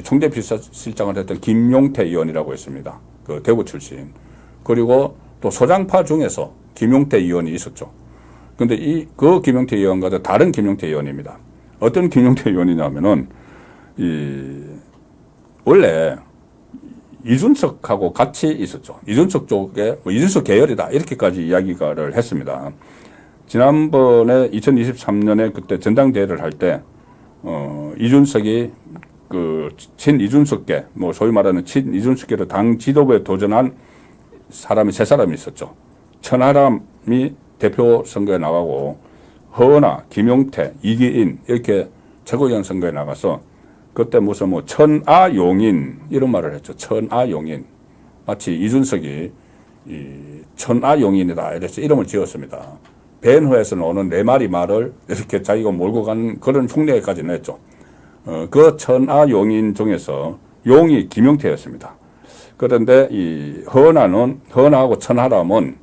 총대 비서실장을 했던 김용태 의원이라고 있습니다. 그 대구 출신. 그리고 또 소장파 중에서 김용태 의원이 있었죠. 근데 그 김용태 의원과도 다른 김용태 의원입니다. 어떤 김용태 의원이냐면은 원래 이준석하고 같이 있었죠. 이준석 쪽에 이준석 계열이다 이렇게까지 이야기를 했습니다. 지난번에 2023년에 그때 전당대회를 할 때 이준석이 친 이준석계 소위 말하는 친 이준석계로 당 지도부에 도전한 사람이 세 사람이 있었죠. 천하람이 대표 선거에 나가고 허은하, 김용태, 이기인 이렇게 최고위원 선거에 나가서 그때 무슨 천하용인 이런 말을 했죠. 천하용인. 마치 이준석이 천하용인이다 이래서 이름을 지었습니다. 벤허에서 오는 네 마리 말을 이렇게 자기가 몰고 가는 그런 흉내까지 냈죠. 그 천하용인 중에서 용이 김용태였습니다. 그런데 허은하하고 천하람은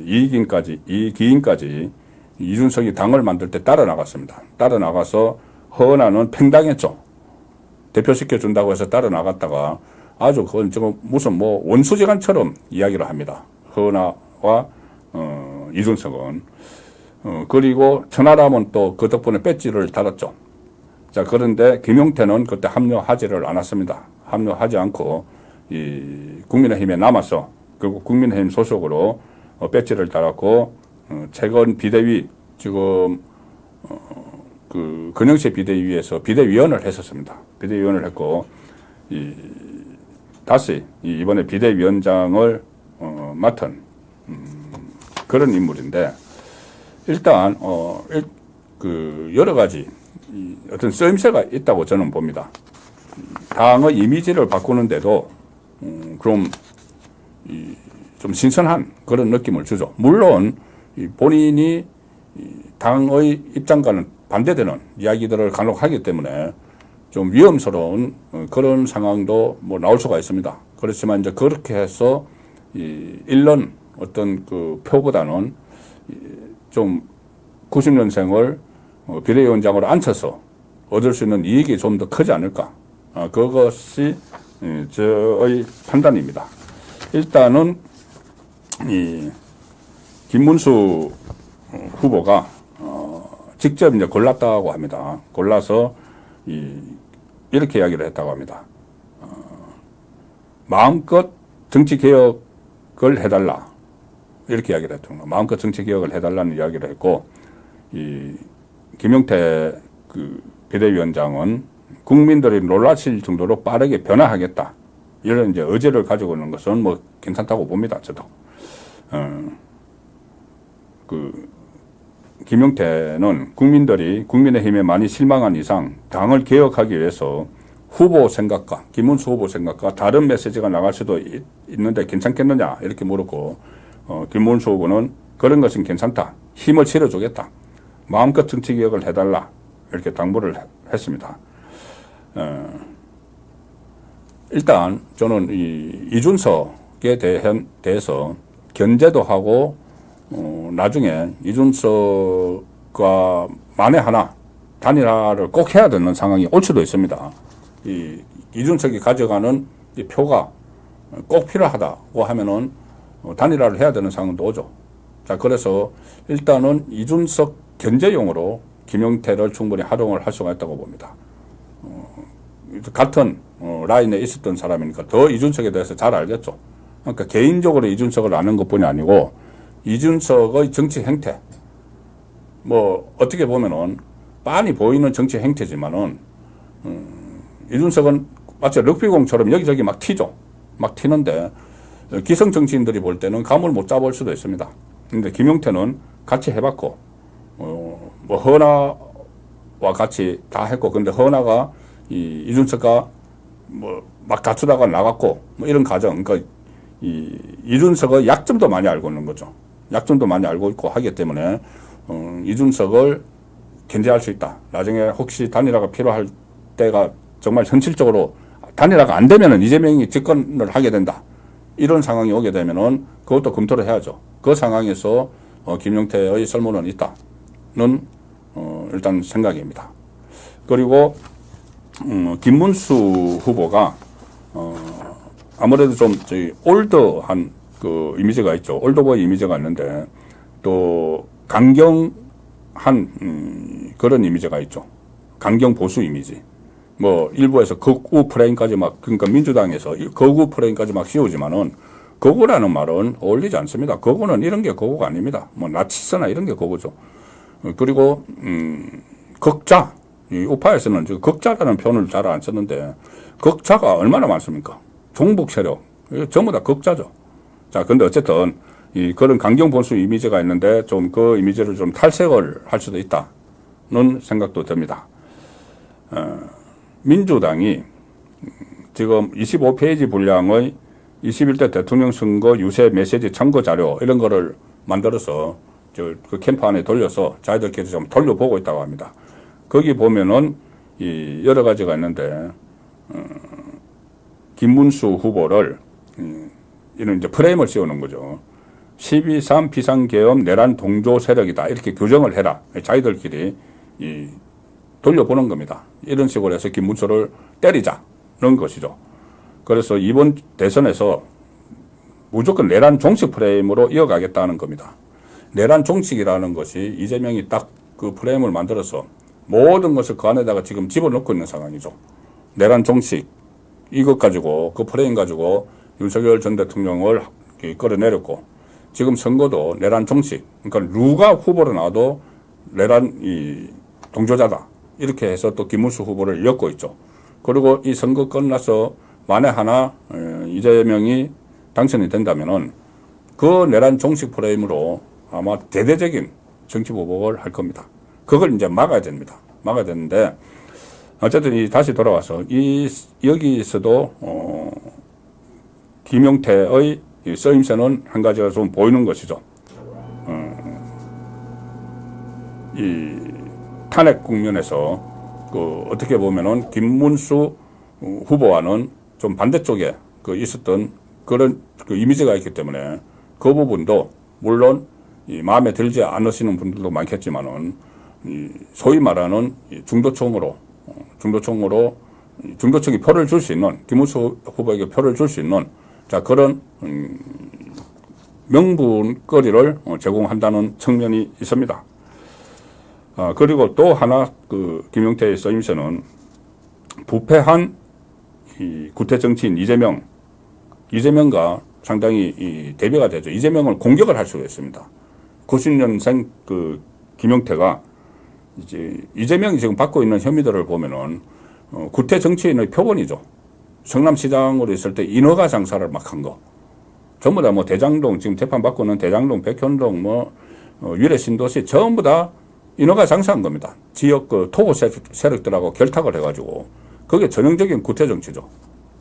이기인까지 이준석이 당을 만들 때 따라 나갔습니다. 따라 나가서 허은하는 팽당했죠. 대표시켜 준다고 해서 따라 나갔다가 아주 그건 지금 무슨 원수지간처럼 이야기를 합니다. 허은하와 이준석은. 그리고 천하람은 또 그 덕분에 배지를 달았죠. 자, 그런데 김용태는 그때 합류하지를 않았습니다. 합류하지 않고 국민의힘에 남아서 결국 국민의힘 소속으로 배지를 달았고 최근 비대위 지금 권영세 비대위에서 비대위원을 했었습니다. 비대위원을 했고 다시 이번에 비대위원장을 맡은 그런 인물인데 일단 여러 가지 어떤 쓰임새가 있다고 저는 봅니다. 당의 이미지를 바꾸는데도 그럼 좀 신선한 그런 느낌을 주죠. 물론 본인이 당의 입장과는 반대되는 이야기들을 간혹 하기 때문에 좀 위험스러운 그런 상황도 나올 수가 있습니다. 그렇지만 이제 그렇게 해서 일론 어떤 표보다는 좀 90년생을 비대위원장으로 앉혀서 얻을 수 있는 이익이 좀 더 크지 않을까. 그것이 저의 판단입니다. 일단은 이 김문수 후보가 직접 이제 골랐다고 합니다. 골라서 이렇게 이야기를 했다고 합니다. 마음껏 정치 개혁을 해달라 이렇게 이야기를 했던 거. 마음껏 정치 개혁을 해달라는 이야기를 했고, 이 김용태 그 비대위원장은 국민들이 놀라실 정도로 빠르게 변화하겠다 이런 이제 의지를 가지고 있는 것은 뭐 괜찮다고 봅니다. 저도. 그 김용태는 국민들이 국민의힘에 많이 실망한 이상 당을 개혁하기 위해서 후보 생각과 김문수 후보 생각과 다른 메시지가 나갈 수도 있는데 괜찮겠느냐 이렇게 물었고, 김문수 후보는 그런 것은 괜찮다. 힘을 실어주겠다. 마음껏 정치개혁을 해달라. 이렇게 당부를 했습니다. 일단 저는 이준석에 대해서 견제도 하고 나중에 이준석과 만에 하나 단일화를 꼭 해야 되는 상황이 올 수도 있습니다. 이준석이 가져가는 이 표가 꼭 필요하다고 하면은 단일화를 해야 되는 상황도 오죠. 자, 그래서 일단은 이준석 견제용으로 김용태를 충분히 활용을 할 수가 있다고 봅니다. 같은 라인에 있었던 사람이니까 더 이준석에 대해서 잘 알겠죠. 그러니까 개인적으로 이준석을 아는 것뿐이 아니고 이준석의 정치 행태, 뭐 어떻게 보면은 빤히 보이는 정치 행태지만은 이준석은 마치 럭비공처럼 여기저기 막 튀죠. 막 튀는데 기성 정치인들이 볼 때는 감을 못 잡을 수도 있습니다. 근데 김용태는 같이 해봤고, 뭐 허나와 같이 다 했고, 근데 허나가 이준석과 뭐 막 다투다가 나갔고, 뭐 이런 과정, 그러니까 이준석의 약점도 많이 알고 있는 거죠. 약점도 많이 알고 있고 하기 때문에 이준석을 견제할 수 있다. 나중에 혹시 단일화가 필요할 때가 정말 현실적으로 단일화가 안 되면은 이재명이 집권을 하게 된다. 이런 상황이 오게 되면은 그것도 검토를 해야죠. 그 상황에서 김용태의 설문은 있다는 일단 생각입니다. 그리고 김문수 후보가 아무래도 좀 올드한 그 이미지가 있죠. 올드보이 이미지가 있는데 또 강경한 그런 이미지가 있죠. 강경 보수 이미지. 뭐 일부에서 극우 프레임까지 막, 그러니까 민주당에서 극우 프레임까지 막 씌우지만은 극우라는 말은 어울리지 않습니다. 극우는 이런 게 극우가 아닙니다. 뭐 나치스나 이런 게 극우죠. 그리고 극자, 이 우파에서는 지금 극자라는 표현을 잘 안 썼는데 극자가 얼마나 많습니까? 종북 세력 전부 다 극자죠. 자, 근데 어쨌든 그런 강경 보수 이미지가 있는데 좀 그 이미지를 좀 탈색을 할 수도 있다는 생각도 듭니다. 민주당이 지금 25페이지 분량의 21대 대통령 선거 유세 메시지 참고 자료 이런 거를 만들어서 그 캠프 안에 돌려서 자기들끼리 좀 돌려보고 있다고 합니다. 거기 보면은 여러 가지가 있는데 김문수 후보를 이런 이제 프레임을 씌우는 거죠. 12.3 비상계엄 내란 동조 세력이다 이렇게 규정을 해라. 자기들끼리 돌려보는 겁니다. 이런 식으로 해서 김문수를 때리자는 것이죠. 그래서 이번 대선에서 무조건 내란 종식 프레임으로 이어가겠다는 겁니다. 내란 종식이라는 것이 이재명이 딱 그 프레임을 만들어서 모든 것을 그 안에다가 지금 집어넣고 있는 상황이죠. 내란 종식 이것 가지고 그 프레임 가지고 윤석열 전 대통령을 끌어내렸고 지금 선거도 내란 종식, 그러니까 누가 후보로 나와도 내란 동조자다 이렇게 해서 또 김문수 후보를 엮고 있죠. 그리고 이 선거 끝나서 만에 하나 이재명이 당선이 된다면은 그 내란 종식 프레임으로 아마 대대적인 정치 보복을 할 겁니다. 그걸 이제 막아야 됩니다. 막아야 되는데 어쨌든 다시 돌아와서 여기서도 김용태의 쓰임새는 한 가지가 좀 보이는 것이죠. 이 탄핵 국면에서 어떻게 보면은 김문수 후보와는 좀 반대쪽에 있었던 그런 이미지가 있기 때문에 그 부분도 물론 마음에 들지 않으시는 분들도 많겠지만은 소위 말하는 중도층으로 중도층이 표를 줄 수 있는, 김문수 후보에게 표를 줄 수 있는 자 그런 명분거리를 제공한다는 측면이 있습니다. 그리고 또 하나 김용태의 쓰임새는 부패한 이 구태 정치인 이재명과 상당히 대비가 되죠. 이재명을 공격을 할 수가 있습니다. 90년생 김용태가 이제 이재명이 지금 받고 있는 혐의들을 보면은 구태 정치인의 표본이죠. 성남시장으로 있을 때 인허가 장사를 막 한 거. 전부 다 뭐 대장동, 지금 재판받고 있는 대장동, 백현동, 위례 신도시 전부 다 인허가 장사한 겁니다. 지역 토고 세력들하고 결탁을 해가지고 그게 전형적인 구태 정치죠.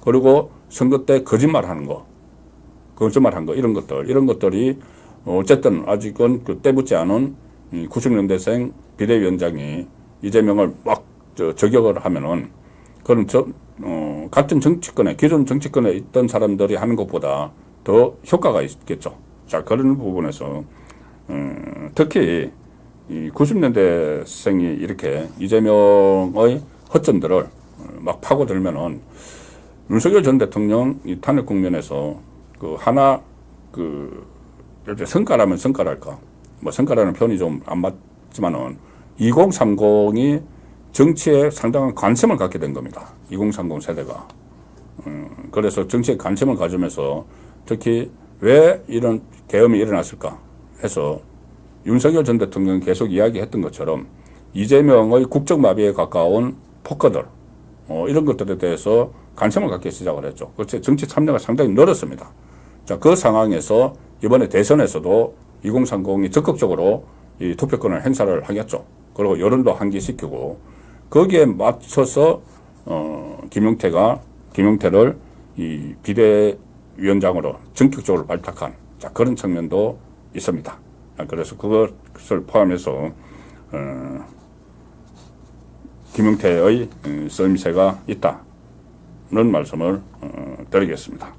그리고 선거 때 거짓말하는 거, 이런 것들이 어쨌든 아직은 때묻지 않은 90년대생 비대위원장이 이재명을 막 저격을 하면은 그런 같은 정치권에, 기존 정치권에 있던 사람들이 하는 것보다 더 효과가 있겠죠. 자, 그런 부분에서 특히 이 90년대생이 이렇게 이재명의 허점들을 막 파고들면은 윤석열 전 대통령 이 탄핵 국면에서 이렇게 성과라면 성과랄까, 성과라는 표현이 좀 안 맞지만은 2030이 정치에 상당한 관심을 갖게 된 겁니다. 2030 세대가. 그래서 정치에 관심을 가지면서 특히 왜 이런 계엄이 일어났을까 해서 윤석열 전 대통령이 계속 이야기했던 것처럼 이재명의 국정마비에 가까운 포커들, 이런 것들에 대해서 관심을 갖기 시작을 했죠. 그래서 정치 참여가 상당히 늘었습니다. 자, 그 상황에서 이번에 대선에서도 2030이 적극적으로 이 투표권을 행사를 하겠죠. 그리고 여론도 환기시키고 거기에 맞춰서 김용태를 이 비대위원장으로 전격적으로 발탁한 그런 측면도 있습니다. 그래서 그것을 포함해서 김용태의 쓰임새가 있다는 말씀을 드리겠습니다.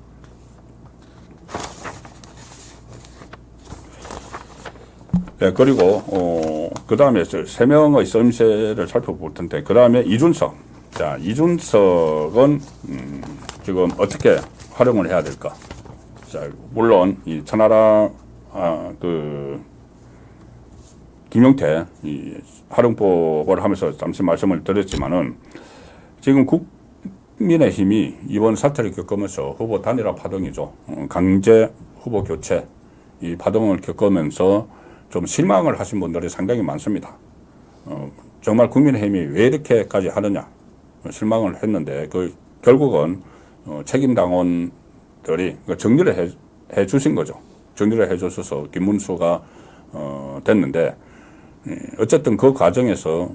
네, 그리고 그 다음에 3명의 쓰임새를 살펴볼 텐데, 그 다음에 이준석. 자, 이준석은 지금 어떻게 활용을 해야 될까? 자, 물론 이 천하람 김용태 이 활용법을 하면서 잠시 말씀을 드렸지만은 지금 국민의힘이 이번 사태를 겪으면서 후보 단일화 파동이죠. 강제 후보 교체 이 파동을 겪으면서 좀 실망을 하신 분들이 상당히 많습니다. 정말 국민의힘이 왜 이렇게까지 하느냐 실망을 했는데 결국은 책임 당원들이 정리를 해 주신 거죠. 정리를 해 주셔서 김문수가 됐는데 어쨌든 그 과정에서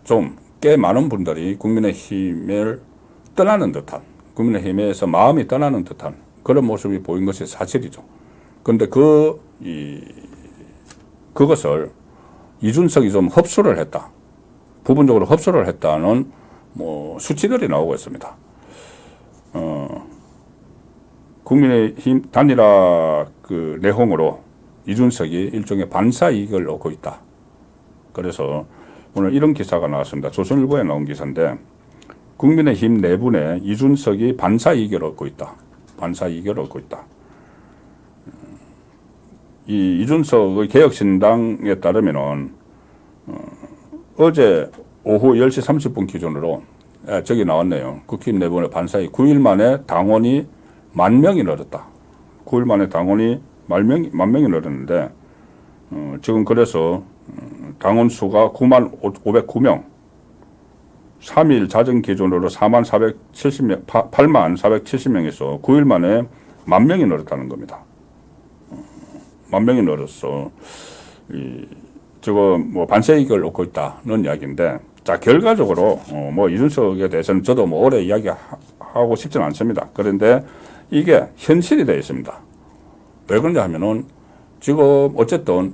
좀 꽤 많은 분들이 국민의힘을 떠나는 듯한, 국민의힘에서 마음이 떠나는 듯한 그런 모습이 보인 것이 사실이죠. 그런데 그것을 이준석이 좀 흡수를 했다. 부분적으로 흡수를 했다는 수치들이 나오고 있습니다. 국민의힘 단일화 내홍으로 이준석이 일종의 반사 이익을 얻고 있다. 그래서 오늘 이런 기사가 나왔습니다. 조선일보에 나온 기사인데 국민의힘 내분에 이준석이 반사 이익을 얻고 있다. 반사 이익을 얻고 있다. 이 이준석의 개혁신당에 따르면은 어제 오후 10시 30분 기준으로 저기 나왔네요. 국힘 내분의 반사이 9일 만에 당원이 10,000명이 늘었다. 9일 만에 당원이 10,000명이 늘었는데 지금 그래서 당원 수가 95,009명, 3일 자정 기준으로 8470명에서 9일 만에 10,000명이 늘었다는 겁니다. 10,000명이 늘었어. 지금 반세익을 얻고 있다는 이야기인데, 자, 결과적으로, 이준석에 대해서는 저도 오래 이야기하고 싶지는 않습니다. 그런데 이게 현실이 되어 있습니다. 왜 그러냐 하면은, 지금 어쨌든,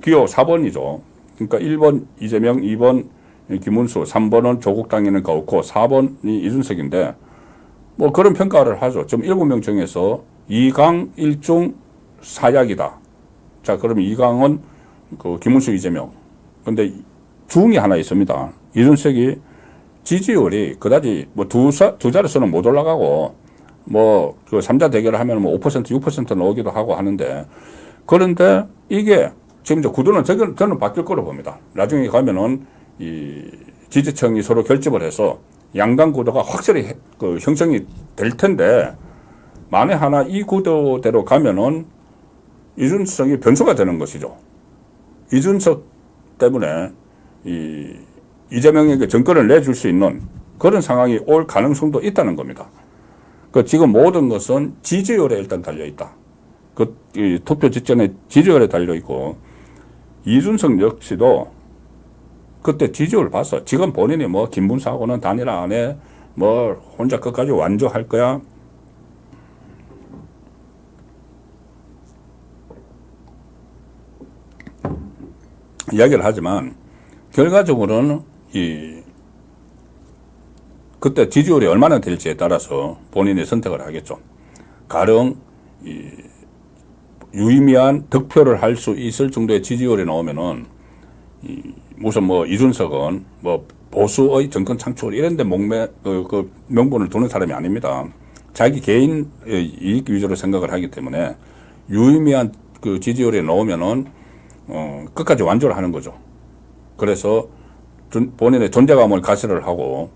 기호 4번이죠. 그러니까 1번 이재명, 2번 김문수, 3번은 조국 당에는 가없고, 4번이 이준석인데, 그런 평가를 하죠. 지금 7명 중에서 2강 1중 4약이다. 자, 그러면 2강은 김문수, 이재명. 근데 중이 하나 있습니다. 이준석이 지지율이 그다지 뭐 두 자릿수는 못 올라가고 뭐 그 3자 대결을 하면 뭐 5%, 6% 나오기도 하고 하는데, 그런데 이게 지금 이제 구도는 저는 바뀔 거로 봅니다. 나중에 가면은 이 지지층이 서로 결집을 해서 양당 구도가 확실히 그 형성이 될 텐데, 만에 하나 이 구도대로 가면은 이준석이 변수가 되는 것이죠. 이준석 때문에 이재명에게 정권을 내줄 수 있는 그런 상황이 올 가능성도 있다는 겁니다. 그 지금 모든 것은 지지율에 일단 달려 있다. 이 투표 직전에 지지율에 달려 있고, 이준석 역시도 그때 지지율 봤어. 지금 본인이 뭐 김문수하고는 단일화 안 해, 뭐 혼자 끝까지 완주할 거야. 이야기를 하지만 결과적으로는 그때 지지율이 얼마나 될지에 따라서 본인이 선택을 하겠죠. 가령 유의미한 득표를 할 수 있을 정도의 지지율이 나오면은 무슨 뭐 이준석은 뭐 보수의 정권 창출 이런 데 그 명분을 두는 사람이 아닙니다. 자기 개인 이익 위주로 생각을 하기 때문에 유의미한 그 지지율이 나오면은 끝까지 완주를 하는 거죠. 그래서 본인의 존재감을 가시를 하고,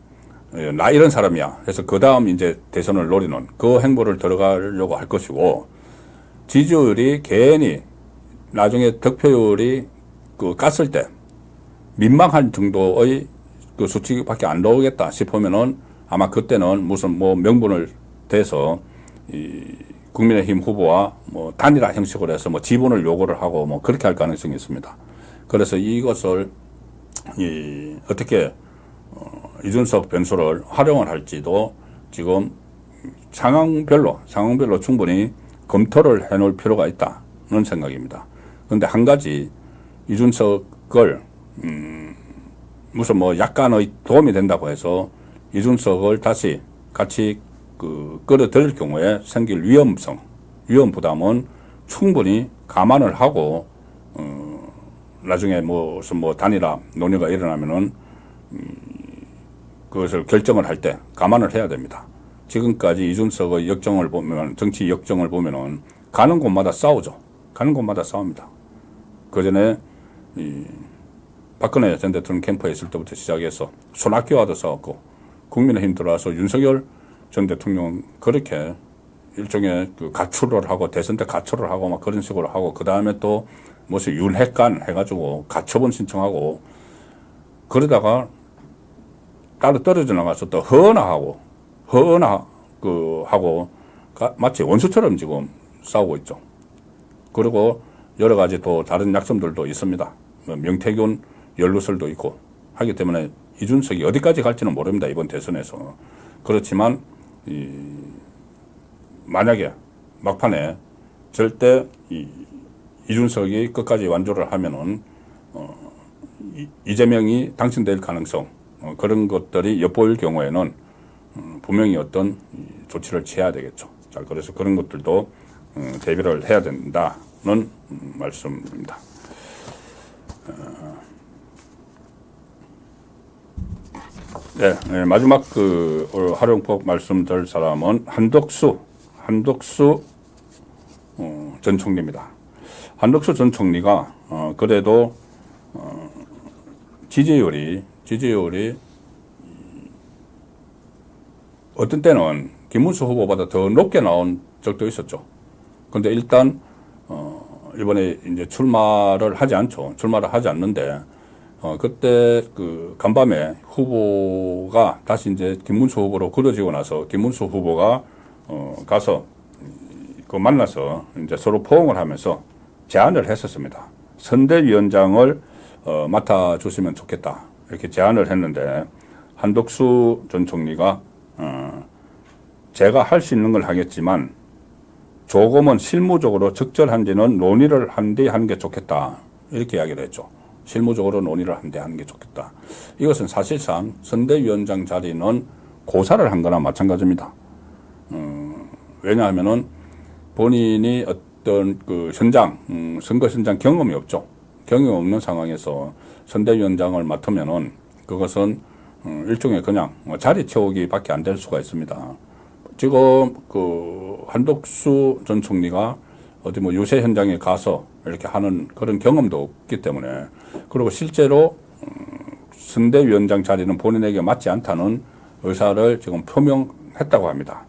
나 이런 사람이야 해서 그 다음 이제 대선을 노리는 그 행보를 들어가려고 할 것이고, 지지율이 괜히 나중에 득표율이 그 깠을 때 민망한 정도의 그 수치밖에 안 나오겠다 싶으면은 아마 그때는 무슨 뭐 명분을 대서 이 국민의힘 후보와 뭐 단일화 형식으로 해서 뭐 지분을 요구를 하고 뭐 그렇게 할 가능성이 있습니다. 그래서 이것을 어떻게 이준석 변수를 활용을 할지도 지금 상황별로 충분히 검토를 해놓을 필요가 있다는 생각입니다. 그런데 한 가지, 이준석을 무슨 뭐 약간의 도움이 된다고 해서 이준석을 다시 같이 끌어들일 경우에 생길 위험 부담은 충분히 감안을 하고 나중에 무슨 뭐 단일화 논의가 일어나면은 그것을 결정을 할 때 감안을 해야 됩니다. 지금까지 이준석의 역정을 보면, 정치 역정을 보면은 가는 곳마다 싸우죠. 가는 곳마다 싸웁니다. 그 전에 박근혜 전 대통령 캠프에 있을 때부터 시작해서 손학규와도 싸웠고, 국민의힘 들어와서 윤석열 전 대통령 그렇게 일종의 그 가출을 하고 대선 때 가출을 하고 막 그런 식으로 하고, 그 다음에 또 무슨 윤핵관 해가지고 가처분 신청하고, 그러다가 따로 떨어져 나가서 또 하고 마치 원수처럼 지금 싸우고 있죠. 그리고 여러 가지 또 다른 약점들도 있습니다. 명태균 연루설도 있고 하기 때문에 이준석이 어디까지 갈지는 모릅니다, 이번 대선에서. 그렇지만 만약에 막판에 절대 이준석이 끝까지 완주를 하면은 이재명이 당선될 가능성, 그런 것들이 엿보일 경우에는 분명히 어떤 조치를 취해야 되겠죠. 자, 그래서 그런 것들도 대비를 해야 된다는 말씀입니다. 네, 마지막 활용법 말씀드릴 사람은 한덕수 전 총리입니다. 한덕수 전 총리가 그래도 지지율이 어떤 때는 김문수 후보보다 더 높게 나온 적도 있었죠. 근데 일단 이번에 이제 출마를 하지 않는데 그때 그 간밤에 후보가 다시 이제 김문수 후보로 굳어지고 나서 김문수 후보가 가서 그 만나서 이제 서로 포옹을 하면서 제안을 했었습니다. 선대위원장을 맡아주시면 좋겠다, 이렇게 제안을 했는데, 한덕수 전 총리가 제가 할 수 있는 걸 하겠지만 조금은 실무적으로 적절한지는 논의를 한 뒤 하는 게 좋겠다, 이렇게 이야기를 했죠. 실무적으로 논의를 한 뒤 하는 게 좋겠다. 이것은 사실상 선대위원장 자리는 고사를 한 거나 마찬가지입니다. 왜냐하면은 본인이 어떤 그 선거 현장 경험이 없죠. 경험 없는 상황에서 선대위원장을 맡으면은 그것은 일종의 그냥 자리 채우기밖에 안 될 수가 있습니다. 지금 그 한덕수 전 총리가 어디 뭐 유세 현장에 가서 이렇게 하는 그런 경험도 없기 때문에, 그리고 실제로 선대위원장 자리는 본인에게 맞지 않다는 의사를 지금 표명했다고 합니다.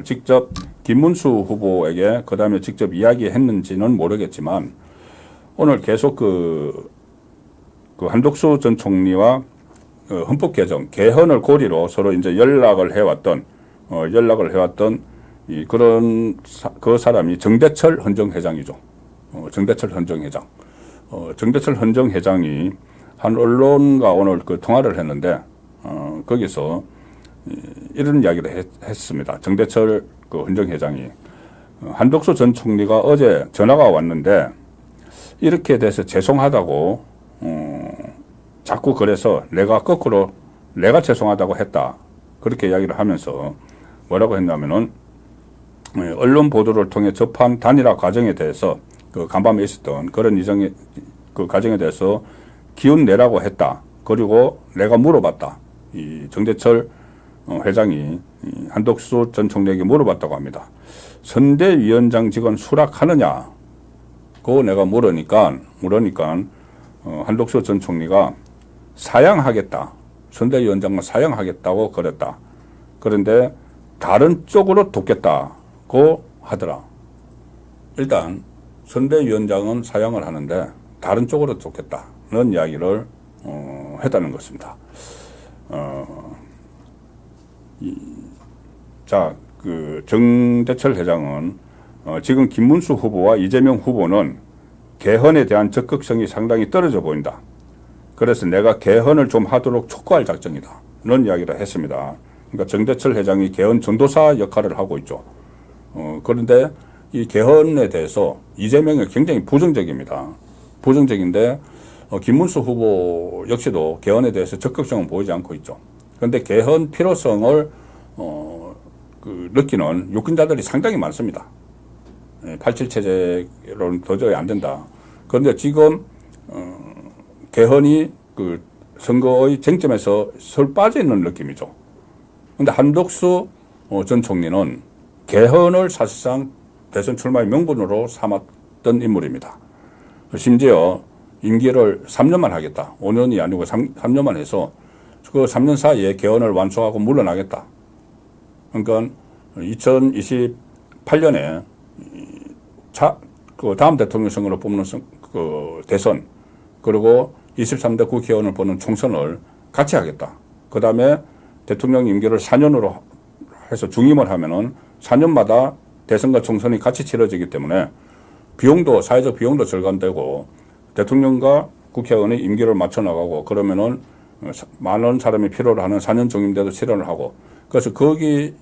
직접 김문수 후보에게 그 다음에 직접 이야기했는지는 모르겠지만, 오늘 계속 그 한덕수 전 총리와 헌법 개정 개헌을 고리로 서로 이제 연락을 해왔던 그 사람이 정대철 헌정회장이죠. 정대철 헌정회장. 정대철 헌정회장이 한 언론과 오늘 그 통화를 했는데, 거기서 이런 이야기를 했습니다. 정대철 그 헌정회장이 한덕수 전 총리가 어제 전화가 왔는데 이렇게 돼서 죄송하다고 자꾸 그래서 내가 거꾸로 내가 죄송하다고 했다. 그렇게 이야기를 하면서 뭐라고 했냐면은 언론 보도를 통해 접한 단일화 과정에 대해서 그 간밤에 있었던 그런 그 과정에 대해서 기운 내라고 했다. 그리고 내가 물어봤다. 이 정대철 회장이 한덕수 전 총리에게 물어봤다고 합니다. 선대위원장직은 수락하느냐고 내가 물으니까 한덕수 전 총리가 사양하겠다. 선대위원장은 사양하겠다고 그랬다. 그런데 다른 쪽으로 돕겠다고 하더라. 일단 선대위원장은 사양을 하는데 다른 쪽으로 돕겠다는 이야기를 했다는 것입니다. 그 정대철 회장은 지금 김문수 후보와 이재명 후보는 개헌에 대한 적극성이 상당히 떨어져 보인다. 그래서 내가 개헌을 좀 하도록 촉구할 작정이다. 이런 이야기를 했습니다. 그러니까 정대철 회장이 개헌 전도사 역할을 하고 있죠. 그런데 이 개헌에 대해서 이재명이 굉장히 부정적입니다. 부정적인데 김문수 후보 역시도 개헌에 대해서 적극성은 보이지 않고 있죠. 그런데 개헌 필요성을 느끼는 유권자들이 상당히 많습니다. 87 체제로는 도저히 안 된다. 그런데 지금 개헌이 그 선거의 쟁점에서 설 빠져 있는 느낌이죠. 그런데 한덕수 전 총리는 개헌을 사실상 대선 출마의 명분으로 삼았던 인물입니다. 심지어 임기를 3년만 하겠다. 5년이 아니고 3년만 해서 그 3년 사이에 개헌을 완수하고 물러나겠다. 그러니까 2028년에 그 다음 대통령 선거를 뽑는 그 대선, 그리고 23대 국회의원을 보는 총선을 같이 하겠다. 그 다음에 대통령 임기를 4년으로 해서 중임을 하면은 4년마다 대선과 총선이 같이 치러지기 때문에 사회적 비용도 절감되고 대통령과 국회의원의 임기를 맞춰 나가고, 그러면은 많은 사람이 필요로 하는 4년 중임제도 실현을 하고, 그래서 거기에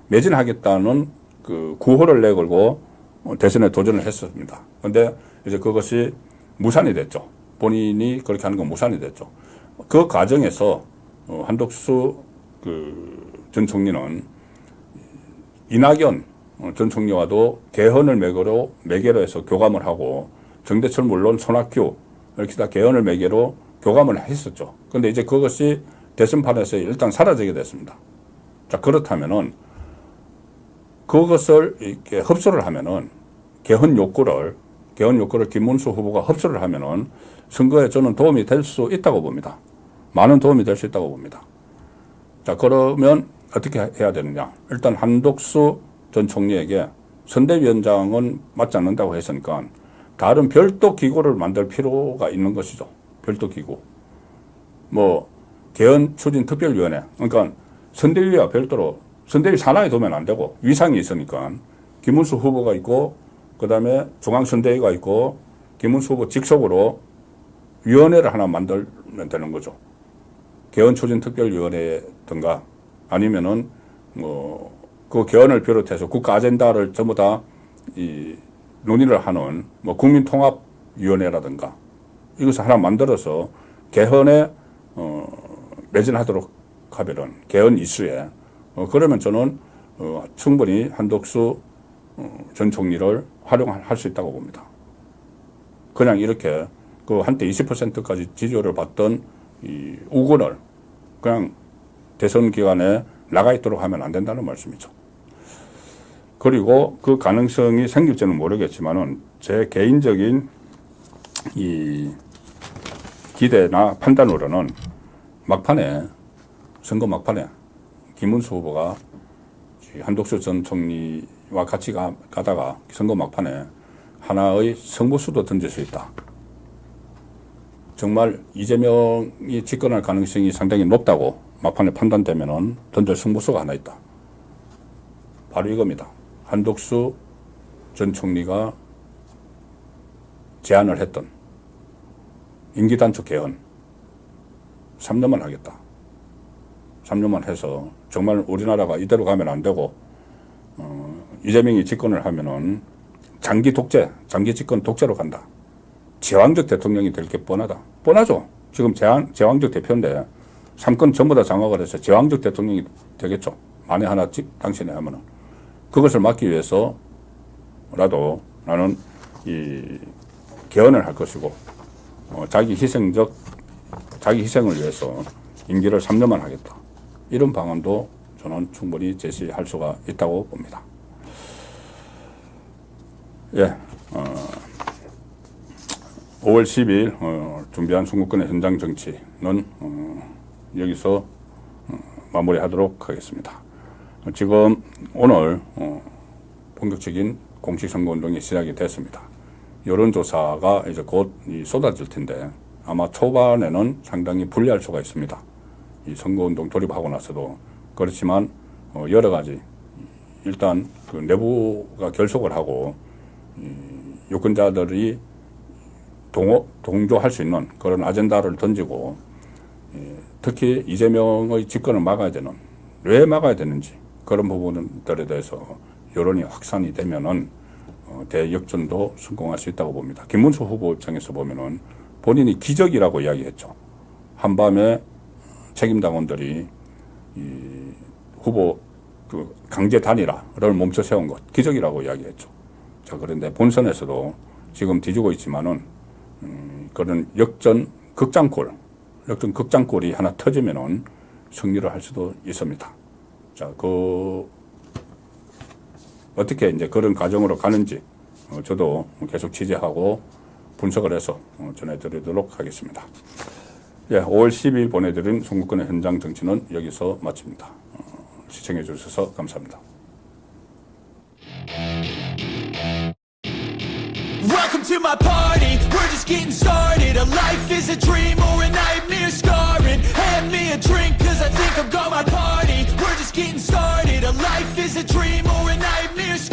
매진하겠다는 그 구호를 내걸고 대선에 도전을 했습니다. 그런데 이제 그것이 무산이 됐죠. 본인이 그렇게 하는 건 무산이 됐죠. 그 과정에서 한덕수 전 총리는 이낙연 전 총리와도 개헌을 매개로 해서 교감을 하고, 정대철 물론 손학규 이렇게 다 개헌을 매개로 교감을 했었죠. 그런데 이제 그것이 대선판에서 일단 사라지게 됐습니다. 자, 그렇다면은 그것을 이렇게 흡수를 하면은 개헌 욕구를 김문수 후보가 흡수를 하면은 선거에 저는 도움이 될 수 있다고 봅니다. 많은 도움이 될 수 있다고 봅니다. 자, 그러면 어떻게 해야 되느냐? 일단 한덕수 전 총리에게 선대위원장은 맞지 않는다고 했으니까 다른 별도 기구를 만들 필요가 있는 것이죠. 별도 기구. 개헌 추진 특별위원회. 그러니까 선대위와 별도로, 선대위 산하에 두면 안 되고 위상이 있으니까 김문수 후보가 있고, 그 다음에 중앙선대위가 있고, 김문수 후보 직속으로 위원회를 하나 만들면 되는 거죠. 개헌 추진 특별위원회든가 아니면은 그 개헌을 비롯해서 국가 아젠다를 전부 다 논의를 하는 국민통합위원회라든가 이것을 하나 만들어서 개헌에 매진하도록 하면은, 개헌 이슈에 그러면 저는 충분히 한덕수 전 총리를 활용할 수 있다고 봅니다. 그냥 이렇게 그 한때 20%까지 지지율을 받던 이 우군을 그냥 대선 기간에 나가 있도록 하면 안 된다는 말씀이죠. 그리고 그 가능성이 생길지는 모르겠지만은 제 개인적인 이 기대나 판단으로는 막판에 선거 막판에 김문수 후보가 한독수 전 총리와 같이 가다가 선거 막판에 하나의 승부수도 던질 수 있다. 정말 이재명이 집권할 가능성이 상당히 높다고 막판에 판단되면은 던질 승부수가 하나 있다. 바로 이겁니다. 한독수 전 총리가 제안을 했던 임기 단축 개헌 3년만 하겠다. 3년만 해서 정말 우리나라가 이대로 가면 안 되고 이재명이 집권을 하면은 장기 집권 독재로 간다. 제왕적 대통령이 될 게 뻔하다. 뻔하죠. 지금 제왕적 대표인데 3권 전부 다 장악을 해서 제왕적 대통령이 되겠죠. 만에 하나 당신에 하면은 그것을 막기 위해서라도 나는 이 개헌을 할 것이고 자기 희생을 위해서 임기를 3년만 하겠다. 이런 방안도 저는 충분히 제시할 수가 있다고 봅니다. 예, 5월 10일 준비한 선거권의 현장 정치는 여기서 마무리하도록 하겠습니다. 지금 오늘 본격적인 공식 선거운동이 시작이 됐습니다. 여론조사가 이제 곧 쏟아질 텐데 아마 초반에는 상당히 불리할 수가 있습니다. 이 선거운동 돌입하고 나서도. 그렇지만 여러 가지 일단 그 내부가 결속을 하고 유권자들이 동조할 수 있는 그런 아젠다를 던지고 특히 이재명의 집권을 막아야 되는, 왜 막아야 되는지 그런 부분들에 대해서 여론이 확산이 되면은 대역전도 성공할 수 있다고 봅니다. 김문수 후보 입장에서 보면은 본인이 기적이라고 이야기했죠. 한밤에 책임당원들이 이 후보 그 강제 단일화를 멈춰 세운 것 기적이라고 이야기했죠. 자, 그런데 본선에서도 지금 뒤지고 있지만은 그런 역전 극장골이 하나 터지면은 승리를 할 수도 있습니다. 자, 어떻게 이제 그런 과정으로 가는지 저도 계속 취재하고 분석을 해서 전해드리도록 하겠습니다. 예, 5월 10일 보내드린 선거권의 현장 정치는 여기서 마칩니다. 시청해 주셔서 감사합니다. Welcome to my party, we're just getting started. A life is a dream or a nightmare scarring. Hand me a drink cause I think I've got my party. We're just getting started. A life is a dream or a nightmare scarring.